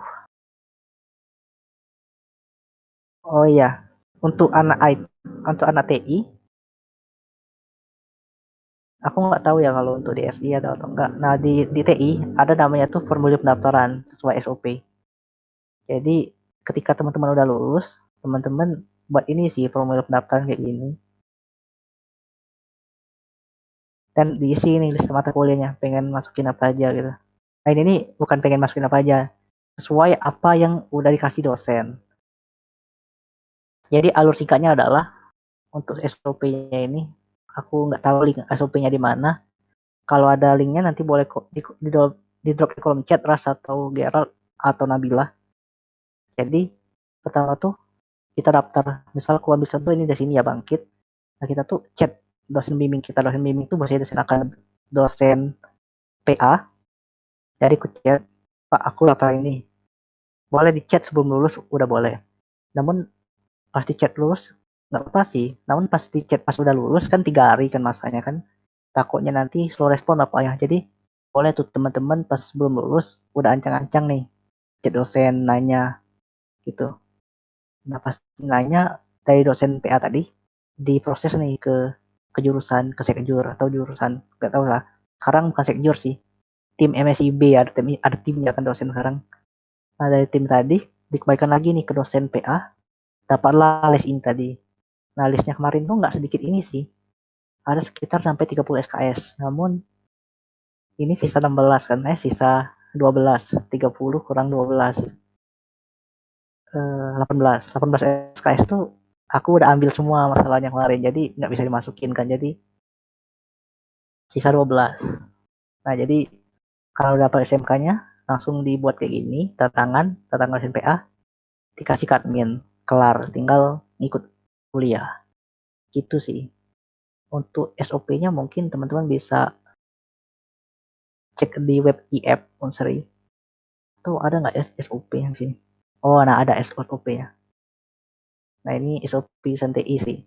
Oh iya, untuk anak TI, aku nggak tahu ya kalau untuk di SI atau enggak. Nah di TI ada namanya tuh formulir pendaftaran sesuai SOP. Jadi ketika teman-teman udah lulus, teman-teman buat ini sih formulir pendaftaran kayak gini. Dan diisi nih list mata kuliahnya, pengen masukin apa aja gitu. Nah ini bukan pengen masukin apa aja, sesuai apa yang udah dikasih dosen. Jadi alur singkatnya adalah untuk SOP-nya ini, aku nggak tahu link SOP-nya di mana. Kalau ada linknya nanti boleh di drop di kolom chat Ras atau Gerald atau Nabila. Jadi pertama tuh kita daftar, misal aku habis itu ini dari sini ya Bangkit. Nah kita tuh chat dosen bimbing kita, dosen bimbing itu biasanya dosen akan dosen PA. Jadi aku chat, Pak aku daftar ini. Boleh di chat sebelum lulus udah boleh. Namun pasti chat lulus nggak apa sih. Namun pas di chat pas udah lulus kan 3 hari kan masanya kan. Takutnya nanti slow respon apa ya. Jadi boleh tuh teman-teman pas sebelum lulus udah ancang-ancang nih chat dosen nanya gitu. Nah pas nanya dari dosen PA tadi diproses nih ke jurusan, ke sekjur atau jurusan nggak tahu lah. Sekarang bukan sekjur sih, tim MSIB, ada timnya kan dosen sekarang. Nah dari tim tadi dikembalikan lagi nih ke dosen PA, dapatlah list ini tadi. Nah listnya kemarin tuh nggak sedikit ini sih, ada sekitar sampai 30 SKS. Namun ini sisa 16 kan, sisa 12, 30 kurang 12, 18 SKS tuh aku udah ambil semua masalahnya kemarin, jadi nggak bisa dimasukin kan, jadi sisa 12. Nah jadi Kalau dapat SMK-nya langsung dibuat kayak gini, tanda tangan SNPA, dikasih ke admin, kelar, tinggal ngikut kuliah. Gitu sih. Untuk SOP-nya mungkin teman-teman bisa cek di web IF Unsri. Tuh ada nggak ya SOP yang sini? Oh, nah ada SOP-nya. Nah ini SOP TI sih.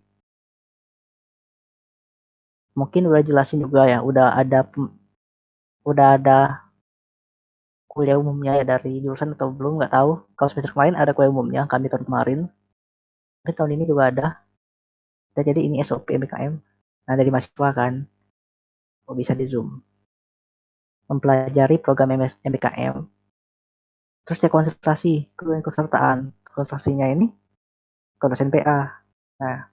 Mungkin udah jelasin juga ya, udah ada kuliah umumnya ya dari jurusan atau belum nggak tahu. Kalau semester kemarin ada kuliah umumnya, kami tahun kemarin. Tapi tahun ini juga ada. Dan jadi ini SOP MBKM. Nah dari mahasiswa kan, oh, bisa di Zoom. Mempelajari program MBKM. Terus ya konsultasi ke kesertaan. Konsultasinya ini ke dosen PA. Nah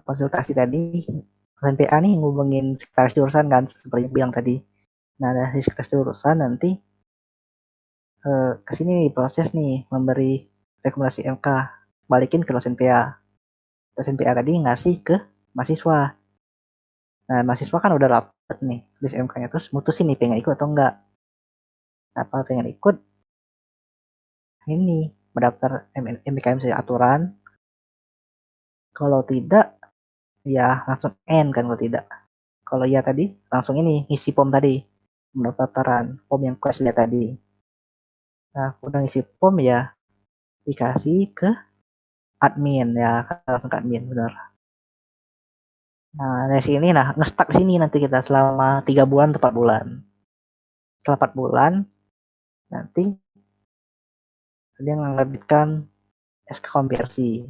konsultasi tadi dosen PA nih ngubungin sekretaris jurusan kan seperti yang bilang tadi. Nah dari sekretaris jurusan nanti ke sini proses nih memberi rekomendasi MK, balikin ke dosen PA. Dosen PA tadi ngasih ke mahasiswa. Nah, mahasiswa kan udah dapet nih list MK-nya, terus mutusin nih pengen ikut atau enggak. Nah, kalau pengen ikut, ini mendaftar MBKM sesuai aturan. Kalau tidak, ya langsung N kan kalau tidak. Kalau iya tadi, langsung ini ngisi form tadi, pendaftaran form yang kelas lihat tadi. Nah, udah ngisi form ya dikasih ke admin ya, langsung ke admin benar. Nah, dari sini nah ngestak sini nanti kita selama 3 bulan atau 4 bulan. Setelah 4 bulan nanti dia menerbitkan SK konversi.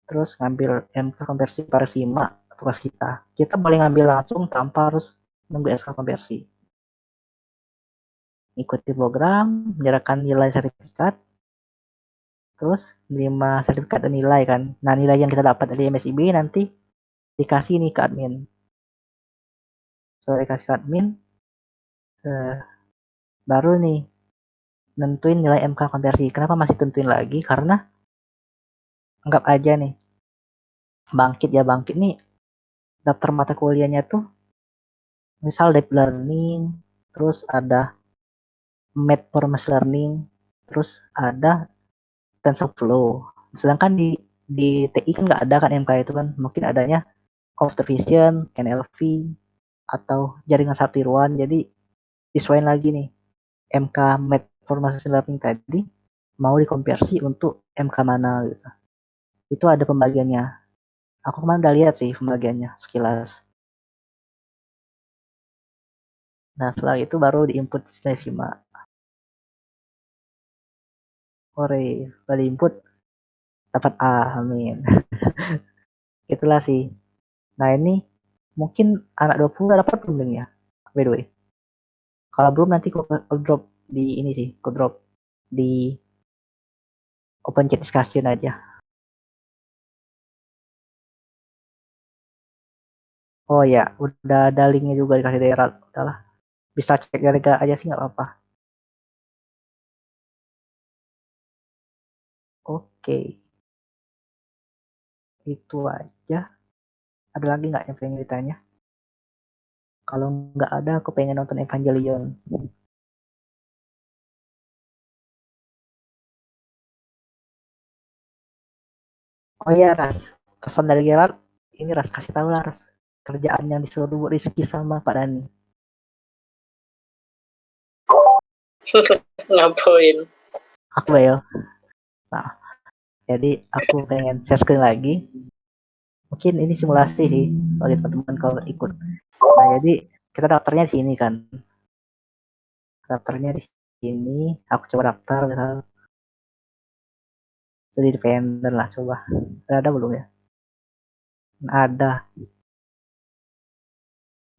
Terus ngambil MK konversi Parsima tugas kita. Kita boleh ngambil langsung tanpa harus nunggu SK konversi. Ikuti program, menyerahkan nilai sertifikat, terus menerima sertifikat dan nilai kan. Nah nilai yang kita dapat dari MSIB nanti dikasih nih ke admin. Setelah dikasih ke admin, baru nih nentuin nilai MK konversi. Kenapa masih tentuin lagi? Karena anggap aja nih bangkit nih daftar mata kuliahnya tuh misal deep learning, terus ada math for machine learning, terus ada TensorFlow. Sedangkan di TI kan nggak ada kan MK itu kan, mungkin adanya computer vision, NLP, atau jaringan saraf tiruan. Jadi disesuaikan lagi nih MK math for machine learning tadi mau dikonversi untuk MK mana gitu. Itu ada pembagiannya. Aku kemarin udah lihat sih pembagiannya sekilas. Nah setelah itu baru diinput Simak. Ore, setelah diinput dapat A, amin. Itulah sih. Nah ini mungkin anak 20 udah dapat belum ya? By the way. Kalau belum nanti aku drop di ini sih, aku drop di open chat discussion aja. Oh ya, udah ada linknya juga dikasih daerah. Udahlah, bisa cek gara-gara aja sih nggak apa-apa. Oke, itu aja. Ada lagi nggak yang pengen ditanya? Kalau nggak ada, aku pengen nonton Evangelion. Oh iya, Ras. Pesan dari Gerard, ini Ras kasih tahu lah, Ras. Kerjaan yang disuruh Rizky sama Pak Dani. Ngapain? Aku ya. Nah, jadi aku pengen share screen lagi. Mungkin ini simulasi sih bagi teman-teman kalau ikut. Nah, jadi kita daftarnya di sini kan. Daftarnya di sini. Aku coba daftar misal studi independen lah coba. Ada belum ya? Ada.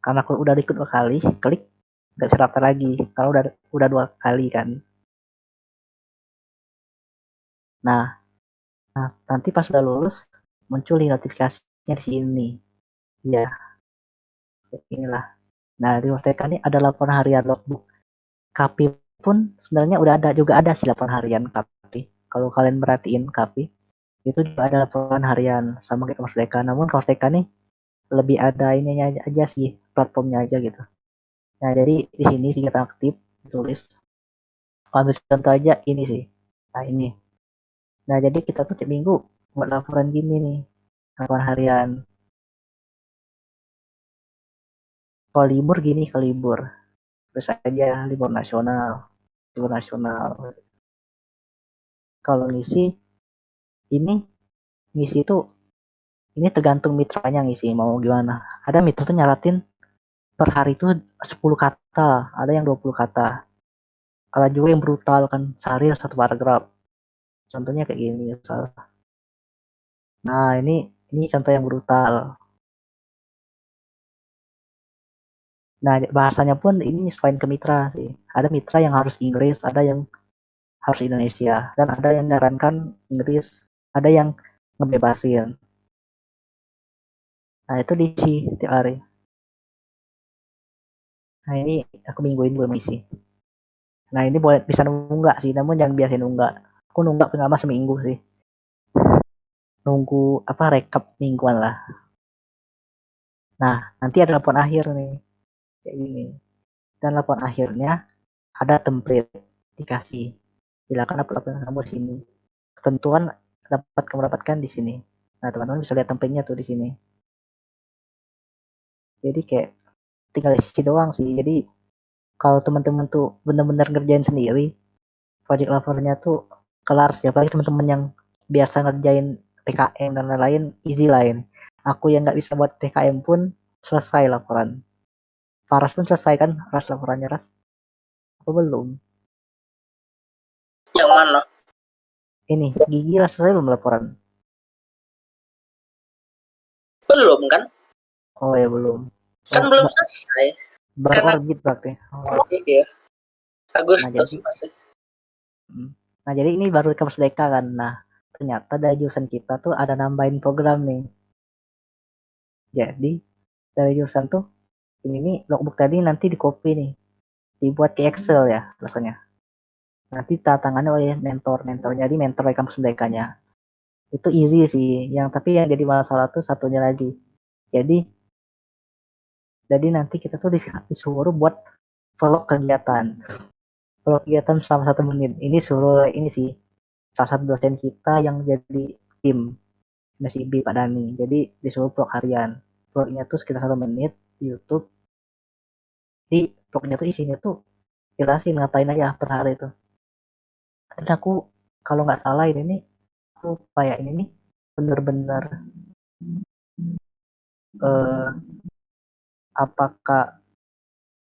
Karena aku udah ikut 2 kali, klik nggak bisa daftar lagi. Kalau udah 2 kali kan. Nah, nanti pas udah lulus muncul notifikasinya di sini. Ya, inilah. Nah, di UTK ini ada laporan harian logbook. KP pun sebenarnya udah ada juga ada sih laporan harian KP. Kalau kalian merhatiin KP itu juga ada laporan harian sama kayak Merdeka. Namun Merdeka nih lebih ada ininya aja sih platformnya aja gitu. Nah, jadi di sini kegiatan aktif ditulis. Ambil contoh aja ini sih. Nah, ini. Nah, jadi kita tuh tiap minggu buat laporan gini nih. Laporan harian. Kalau libur gini, kalau libur. Terus aja libur nasional. Libur nasional. Kalau ini ngisi itu ini tergantung mitranya ngisi mau gimana. Ada mitra tuh nyaratin per hari itu 10 kata, ada yang 20 kata. Ada juga yang brutal kan, sehari satu paragraf. Contohnya kayak gini. Nah, ini contoh yang brutal. Nah, bahasanya pun ini nyesuaiin ke mitra sih. Ada mitra yang harus Inggris, ada yang harus Indonesia, dan ada yang nyarankan Inggris, ada yang ngebebasin. Nah, itu diisi tiap hari. Nah, ini aku minggu ini belum isi. Nah, ini boleh bisa nunggak sih, namun jangan biasin nunggak. Aku nunggak paling lama seminggu sih. Nunggu apa rekap mingguan lah. Nah, nanti ada laporan akhir nih, kayak gini. Dan laporan akhirnya ada template dikasih. Silakan upload laporan kamu di sini. Ketentuan dapat kamu dapatkan di sini. Nah, teman-teman bisa lihat template-nya tuh di sini. Jadi kayak tinggal isi doang sih. Jadi kalau teman-teman tuh benar-benar ngerjain sendiri, project laporannya tuh kelar sih. Apalagi teman-teman yang biasa ngerjain PKM dan lain-lain, easy lah ini. Aku yang nggak bisa buat PKM pun selesai laporan. Faras pun selesai kan, Ras laporannya Ras? Aku belum. Yang mana? Ini Gigi Ras selesai belum laporan? Belum kan? Oh ya belum. Kan Oh, belum selesai. Karena berorbit berarti. Oh. iya, Nah Agustus jadi, masih. nah jadi ini baru kampus Deka kan. Nah ternyata dari jurusan kita tuh ada nambahin program nih. Jadi dari jurusan tuh ini nih logbook tadi nanti di copy nih, dibuat ke Excel ya rasanya. Nanti tantangannya oleh mentor jadi mentor dari kampus Dekanya. Itu easy sih. Yang tapi yang jadi masalah tuh satunya lagi. Jadi jadi nanti kita tuh disuruh buat vlog kegiatan. Vlog kegiatan selama 1 menit. Ini suruh ini sih salah satu dosen kita yang jadi tim Messi B Pak Dani. Jadi disuruh vlog harian. Vlognya tuh sekitar 1 menit di YouTube. Di vlognya tuh isinya tuh jelasin ngapain aja per hari itu. Dan aku kalau nggak salah ini nih, aku kayak ini nih bener-bener eh, apakah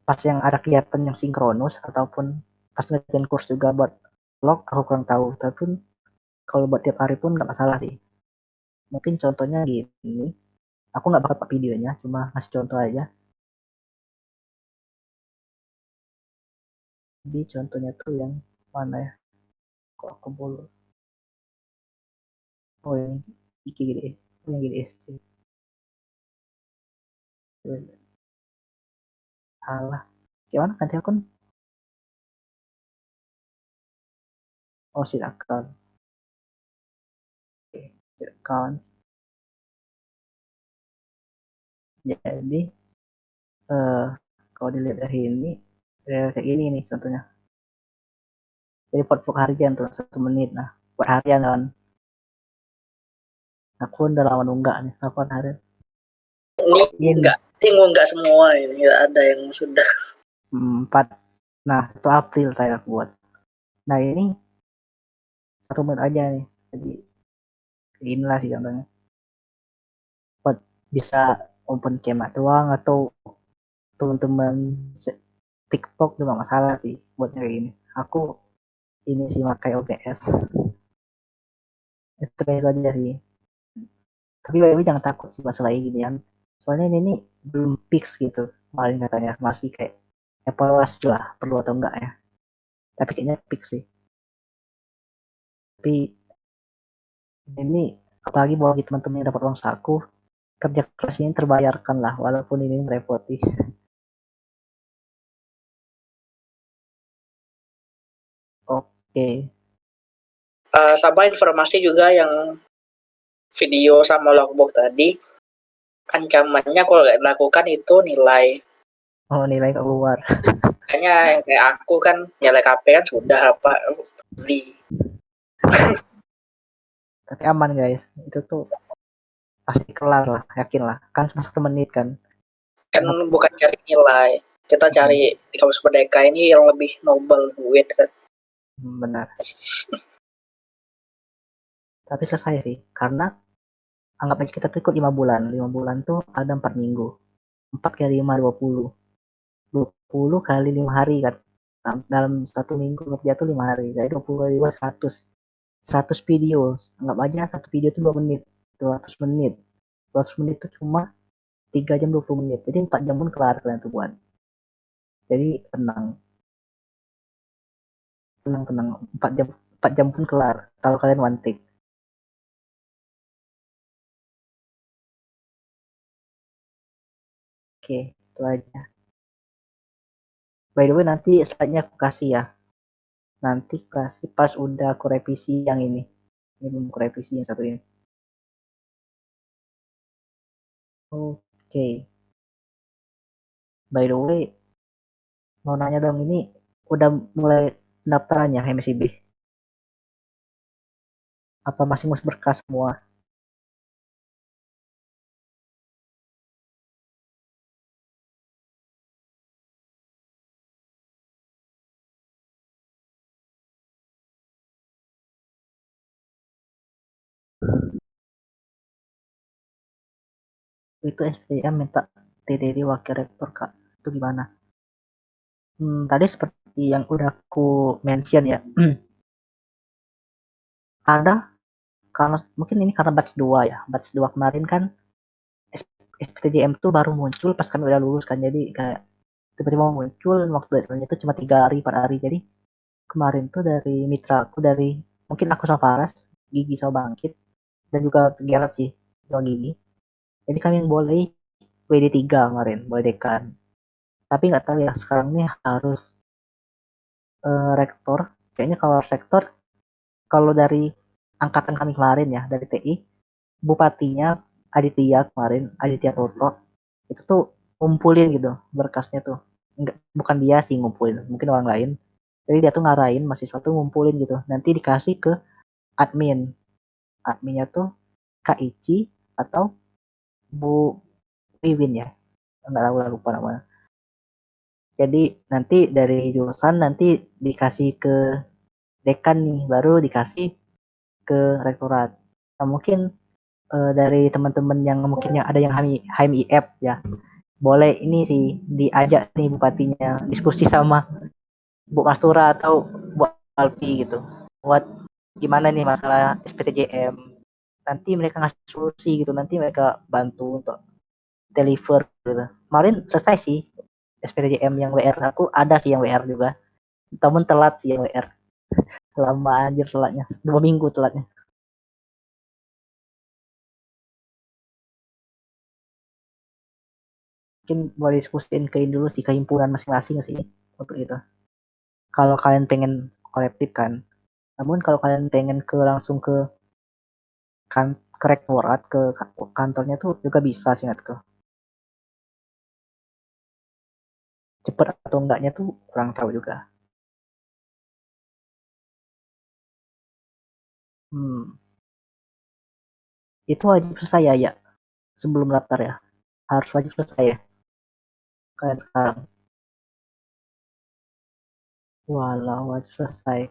pas yang ada kegiatan yang sinkronus ataupun pas ngerjain kurs juga buat vlog aku kurang tahu. Tapi kalau buat tiap hari pun nggak masalah sih. Mungkin contohnya gini, aku nggak bakal pakai videonya, cuma ngasih contoh aja. Jadi contohnya tuh yang mana ya? Kok aku boleh? Oh yang iki gini, oh, yang gini SC. Salah. Gimana ganti akun? Oh sheet account. Oke, sheet account. Jadi kalau dilihat dari ini kayak gini nih contohnya. Jadi portfolio harian tuh 1 menit. Nah buat harian kan. Aku udah lama nunggak nih laporan harian. Ini Ini enggak semua ini, nggak ada yang sudah. 4. Nah itu April saya buat. Nah ini 1 menit aja nih. Jadi inilah sih contohnya. Buat bisa open camera doang atau teman-teman TikTok juga masalah sih buatnya kayak gini. Aku ini sih pakai OBS. Itu aja sih. Tapi by jangan takut sih masalah ini kan. Soalnya ini nih belum fix gitu. Paling katanya masih kayak evaluasi lah perlu atau enggak ya. Tapi kayaknya fix sih. Tapi ini apalagi bagi teman-teman yang dapat uang saku, kerja keras ini terbayarkan lah walaupun ini merepoti. Oke. Sama informasi juga yang video sama logbook tadi, ancamannya kalau nggak dilakukan itu nilai Oh, nilai keluar. Kayaknya yang kayak aku kan nyalek HP kan sudah apa beli. Tapi aman guys, itu tuh pasti kelar lah, yakin lah. Kan cuma 1 menit kan. Kan Nggak, bukan cari nilai, kita cari di kampus Merdeka ini yang lebih noble, duit kan. benar. Tapi selesai sih, karena anggap aja kita tuh ikut 5 bulan. 5 bulan tuh ada 4 minggu. 4 kali 5, 20. 20 kali 5 hari kan. Dalam 1 minggu kerja tuh 5 hari. Jadi 20 kali 5, 100. 100 video. Anggap aja satu video tuh 2 menit. 200 menit. 200 menit tuh cuma 3 jam 20 menit. Jadi 4 jam pun kelar kalian tuh buat. Jadi tenang. Tenang, tenang. 4 jam pun kelar. Kalau kalian one take. Oke, itu aja. By the way, nanti slide-nya aku kasih ya. Nanti kasih pas udah aku revisi yang ini. Ini belum aku revisi yang satu ini. Oke. By the way, mau nanya dong, ini udah mulai pendaftaran ya MSIB? Apa masih ngurus berkas semua? Itu SPM minta TDD wakil rektor Kak. Itu gimana? Tadi seperti yang udah aku mention ya. Ada, karena mungkin ini karena batch 2 ya. Batch 2 kemarin kan SPTJM tuh baru muncul pas kami udah lulus kan. Jadi kayak tiba-tiba muncul, waktu deadline itu cuma 3 hari 4 hari. Jadi kemarin tuh dari mitra aku, dari mungkin aku sama Faras, Gigi sama Bangkit, dan juga Gerard sih sama Gigi. Jadi kami boleh WD3 kemarin, boleh dekan. Tapi nggak tahu ya sekarang nih harus rektor. Kayaknya kalau rektor, kalau dari angkatan kami kemarin ya, dari TI, bupatinya Aditya kemarin, Aditya Toto, itu tuh ngumpulin gitu berkasnya tuh. Enggak, bukan dia sih ngumpulin, mungkin orang lain. Jadi dia tuh ngarahin mahasiswa tuh ngumpulin gitu. Nanti dikasih ke admin. Adminnya tuh Kak Ici atau Bu Wiwin ya. Enggak tahu lah, lupa namanya. Jadi nanti dari jurusan nanti dikasih ke dekan nih, baru dikasih ke rektorat. Nah, mungkin dari teman-teman yang mungkin yang ada yang HMIF ya, boleh ini sih diajak nih bupatinya diskusi sama Bu Mastura atau Bu Alpi gitu, buat gimana nih masalah SPTJM. Nanti mereka ngasih solusi gitu, nanti mereka bantu untuk deliver gitu. Kemarin selesai sih SPTJM yang WR, aku ada sih yang WR juga, namun telat sih yang WR. Lama anjir telatnya, 2 minggu telatnya. Mungkin boleh diskusiin ke dulu sih, ke himpunan masing-masing sih untuk itu. Kalau kalian pengen kolektif kan. Namun kalau kalian pengen ke langsung ke kan ke rektorat, ke kantornya tuh juga bisa sih ingatku. Cepet atau enggaknya tuh kurang tahu juga. Hmm, itu wajib selesai ya, ya sebelum daftar ya. Harus wajib selesai ya kalian sekarang. Walau wajib selesai.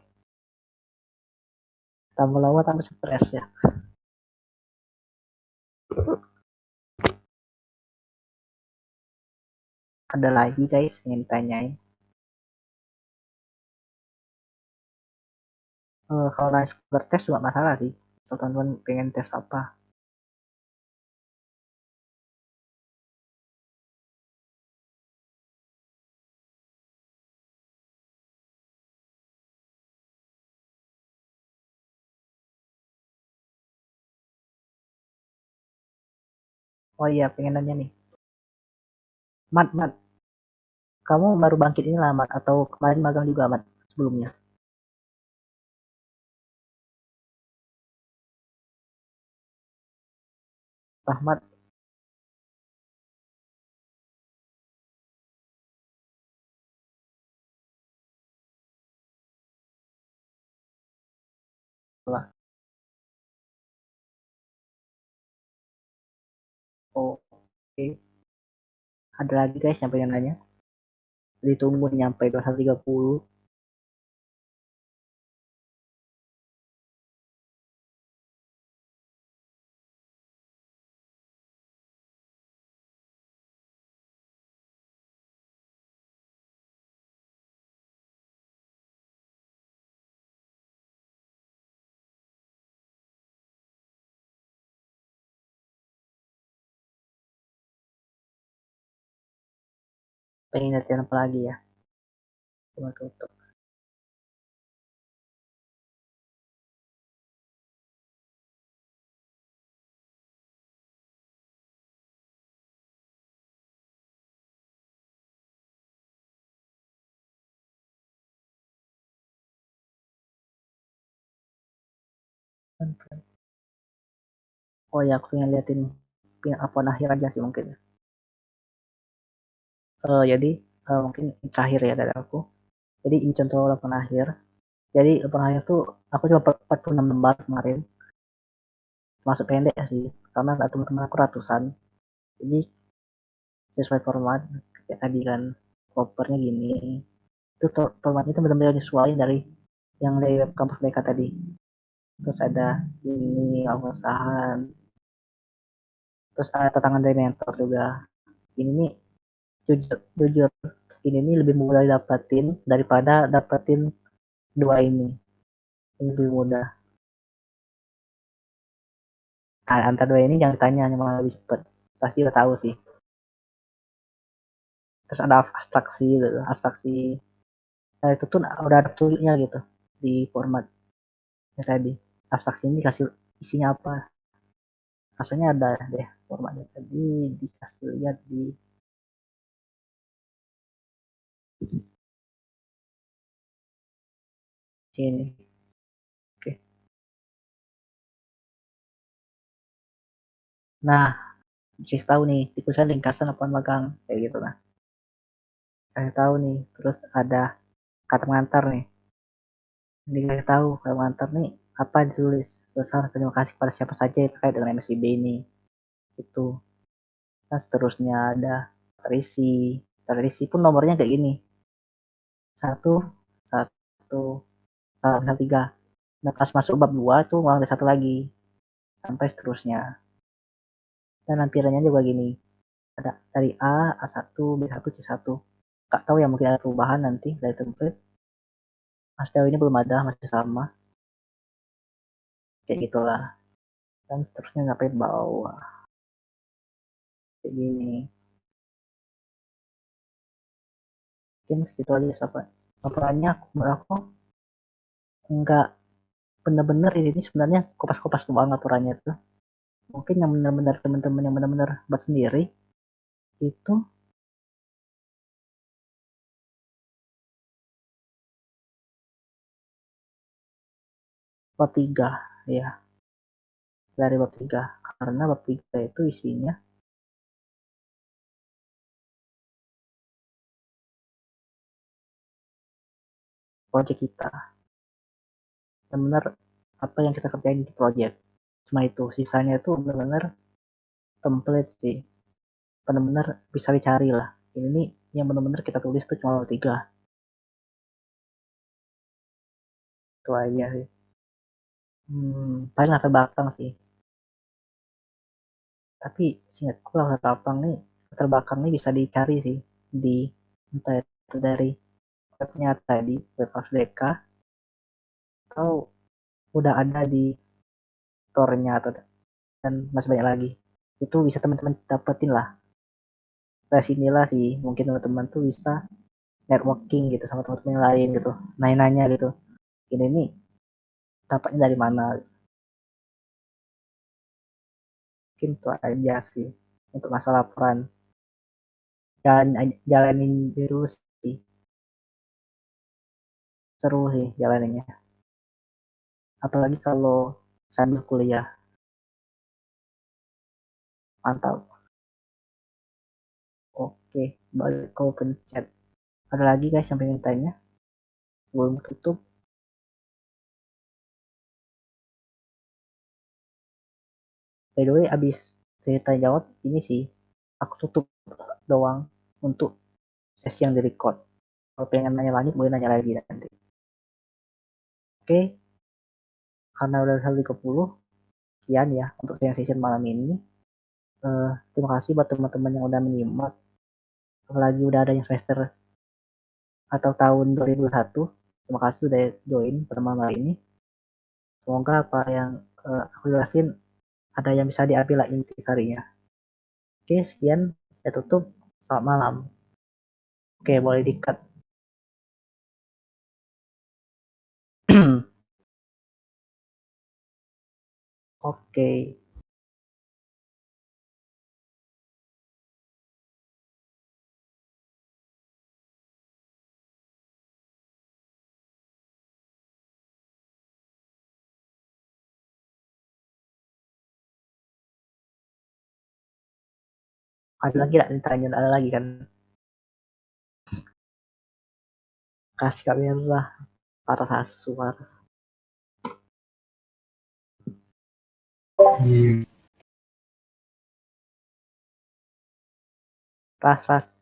Tambah lama tambah stres ya. Ada lagi guys ingin tanyain. Kalau nanya seputar tes juga masalah sih. Kalau teman-teman pengen tes apa? Oh iya, pengen nanya nih. Mat, kamu baru bangkit ini lama atau kemarin magang juga Mat sebelumnya? Rahmat, Ada lagi guys yang pengen nanya? Ditunggu nyampe 21.30. Pengen latihan apa lagi ya? Cuma tutup. Oh ya, aku pengen liatin apa akhir aja sih mungkin. Jadi mungkin terakhir ya dari aku. Jadi ini contoh laporan akhir. Jadi laporan akhir tuh aku cuma 46 lembar kemarin. Masuk pendek ya sih, karena teman-teman aku ratusan. Jadi sesuai format kayak tadi kan, covernya gini. Itu formatnya itu benar-benar sesuai dari yang dari web kampus mereka tadi. Terus ada ini pengesahan, terus ada tangan dari mentor juga. Ini nih jujur ini nih lebih mudah dapetin daripada dapetin dua ini lebih mudah. Nah, antara dua ini jangan ditanya yang mana lebih cepet, pasti udah tahu sih. Terus ada abstraksi gitu, abstraksi. Nah, itu tuh udah ada tulisnya gitu di formatnya tadi. Abstraksi ini dikasih isinya apa? Rasanya ada deh formatnya tadi, dikasih lihat di sini. Oke. Nah, dikasih tahu nih, tikusnya ringkasan apa magang kayak gitu lah. Kasih tahu nih, terus ada kata pengantar nih. Dikasih tahu kata pengantar nih apa ditulis. Terus harus terima kasih pada siapa saja yang terkait dengan MSIB ini. Itu. Nah, seterusnya ada terisi. Terisi pun nomornya kayak gini. Satu, satu, satu, tiga. Nah, pas masuk bab 2 tuh malah ada satu lagi. Sampai seterusnya. Dan lampirannya juga gini. Ada dari A1, B1, C1. Gak tahu ya mungkin ada perubahan nanti dari template. Mas Dewi ini belum ada, masih sama. Kayak gitulah. Dan seterusnya sampai bawah. Kayak gini. Mungkin segitu aja sampai. Laporannya menurut aku nggak bener-bener ini sebenarnya kopas-kopas doang laporannya tuh. Mungkin yang benar-benar teman-teman yang benar-benar buat sendiri itu bab 3 ya, dari bab 3 karena bab 3 itu isinya project kita, benar-benar apa yang kita kerjain di project, cuma itu. Sisanya itu benar-benar template sih, benar-benar bisa dicari lah. Ini nih yang benar-benar kita tulis tuh cuma bab 3. Itu aja sih. Paling latar belakang sih, tapi seingatku latar belakang nih, bisa dicari sih di entah itu dari webnya tadi, web Deka, atau udah ada di store-nya atau dan masih banyak lagi. Itu bisa teman-teman dapetin lah. Dari sinilah sih mungkin teman-teman tuh bisa networking gitu sama teman-teman yang lain gitu. Nanya-nanya gitu. Ini nih dapatnya dari mana? Mungkin itu aja sih untuk masalah laporan. Jalanin dulu sih. Seru sih jalaninnya. Apalagi kalau sambil kuliah. Mantap. Oke, balik ke open chat. Ada lagi guys yang pengen tanya? Belum tutup. By the way, abis cerita jawab ini sih, aku tutup doang untuk sesi yang direcord. Kalau pengen nanya lanjut boleh nanya lagi nanti. Oke, karena udah 30, sekian ya untuk session malam ini. Terima kasih buat teman-teman yang udah menyimak, apalagi udah ada yang semester atau tahun 2021. Terima kasih udah join pada malam hari ini. Semoga apa yang aku jelasin ada yang bisa diambil lah inti sarinya. Oke, sekian, saya tutup. Selamat malam. Oke, boleh di-cut. Oke. Ada lagi nggak ditanya? Ada lagi kan? Kasih kamera atas asu atas. Ras.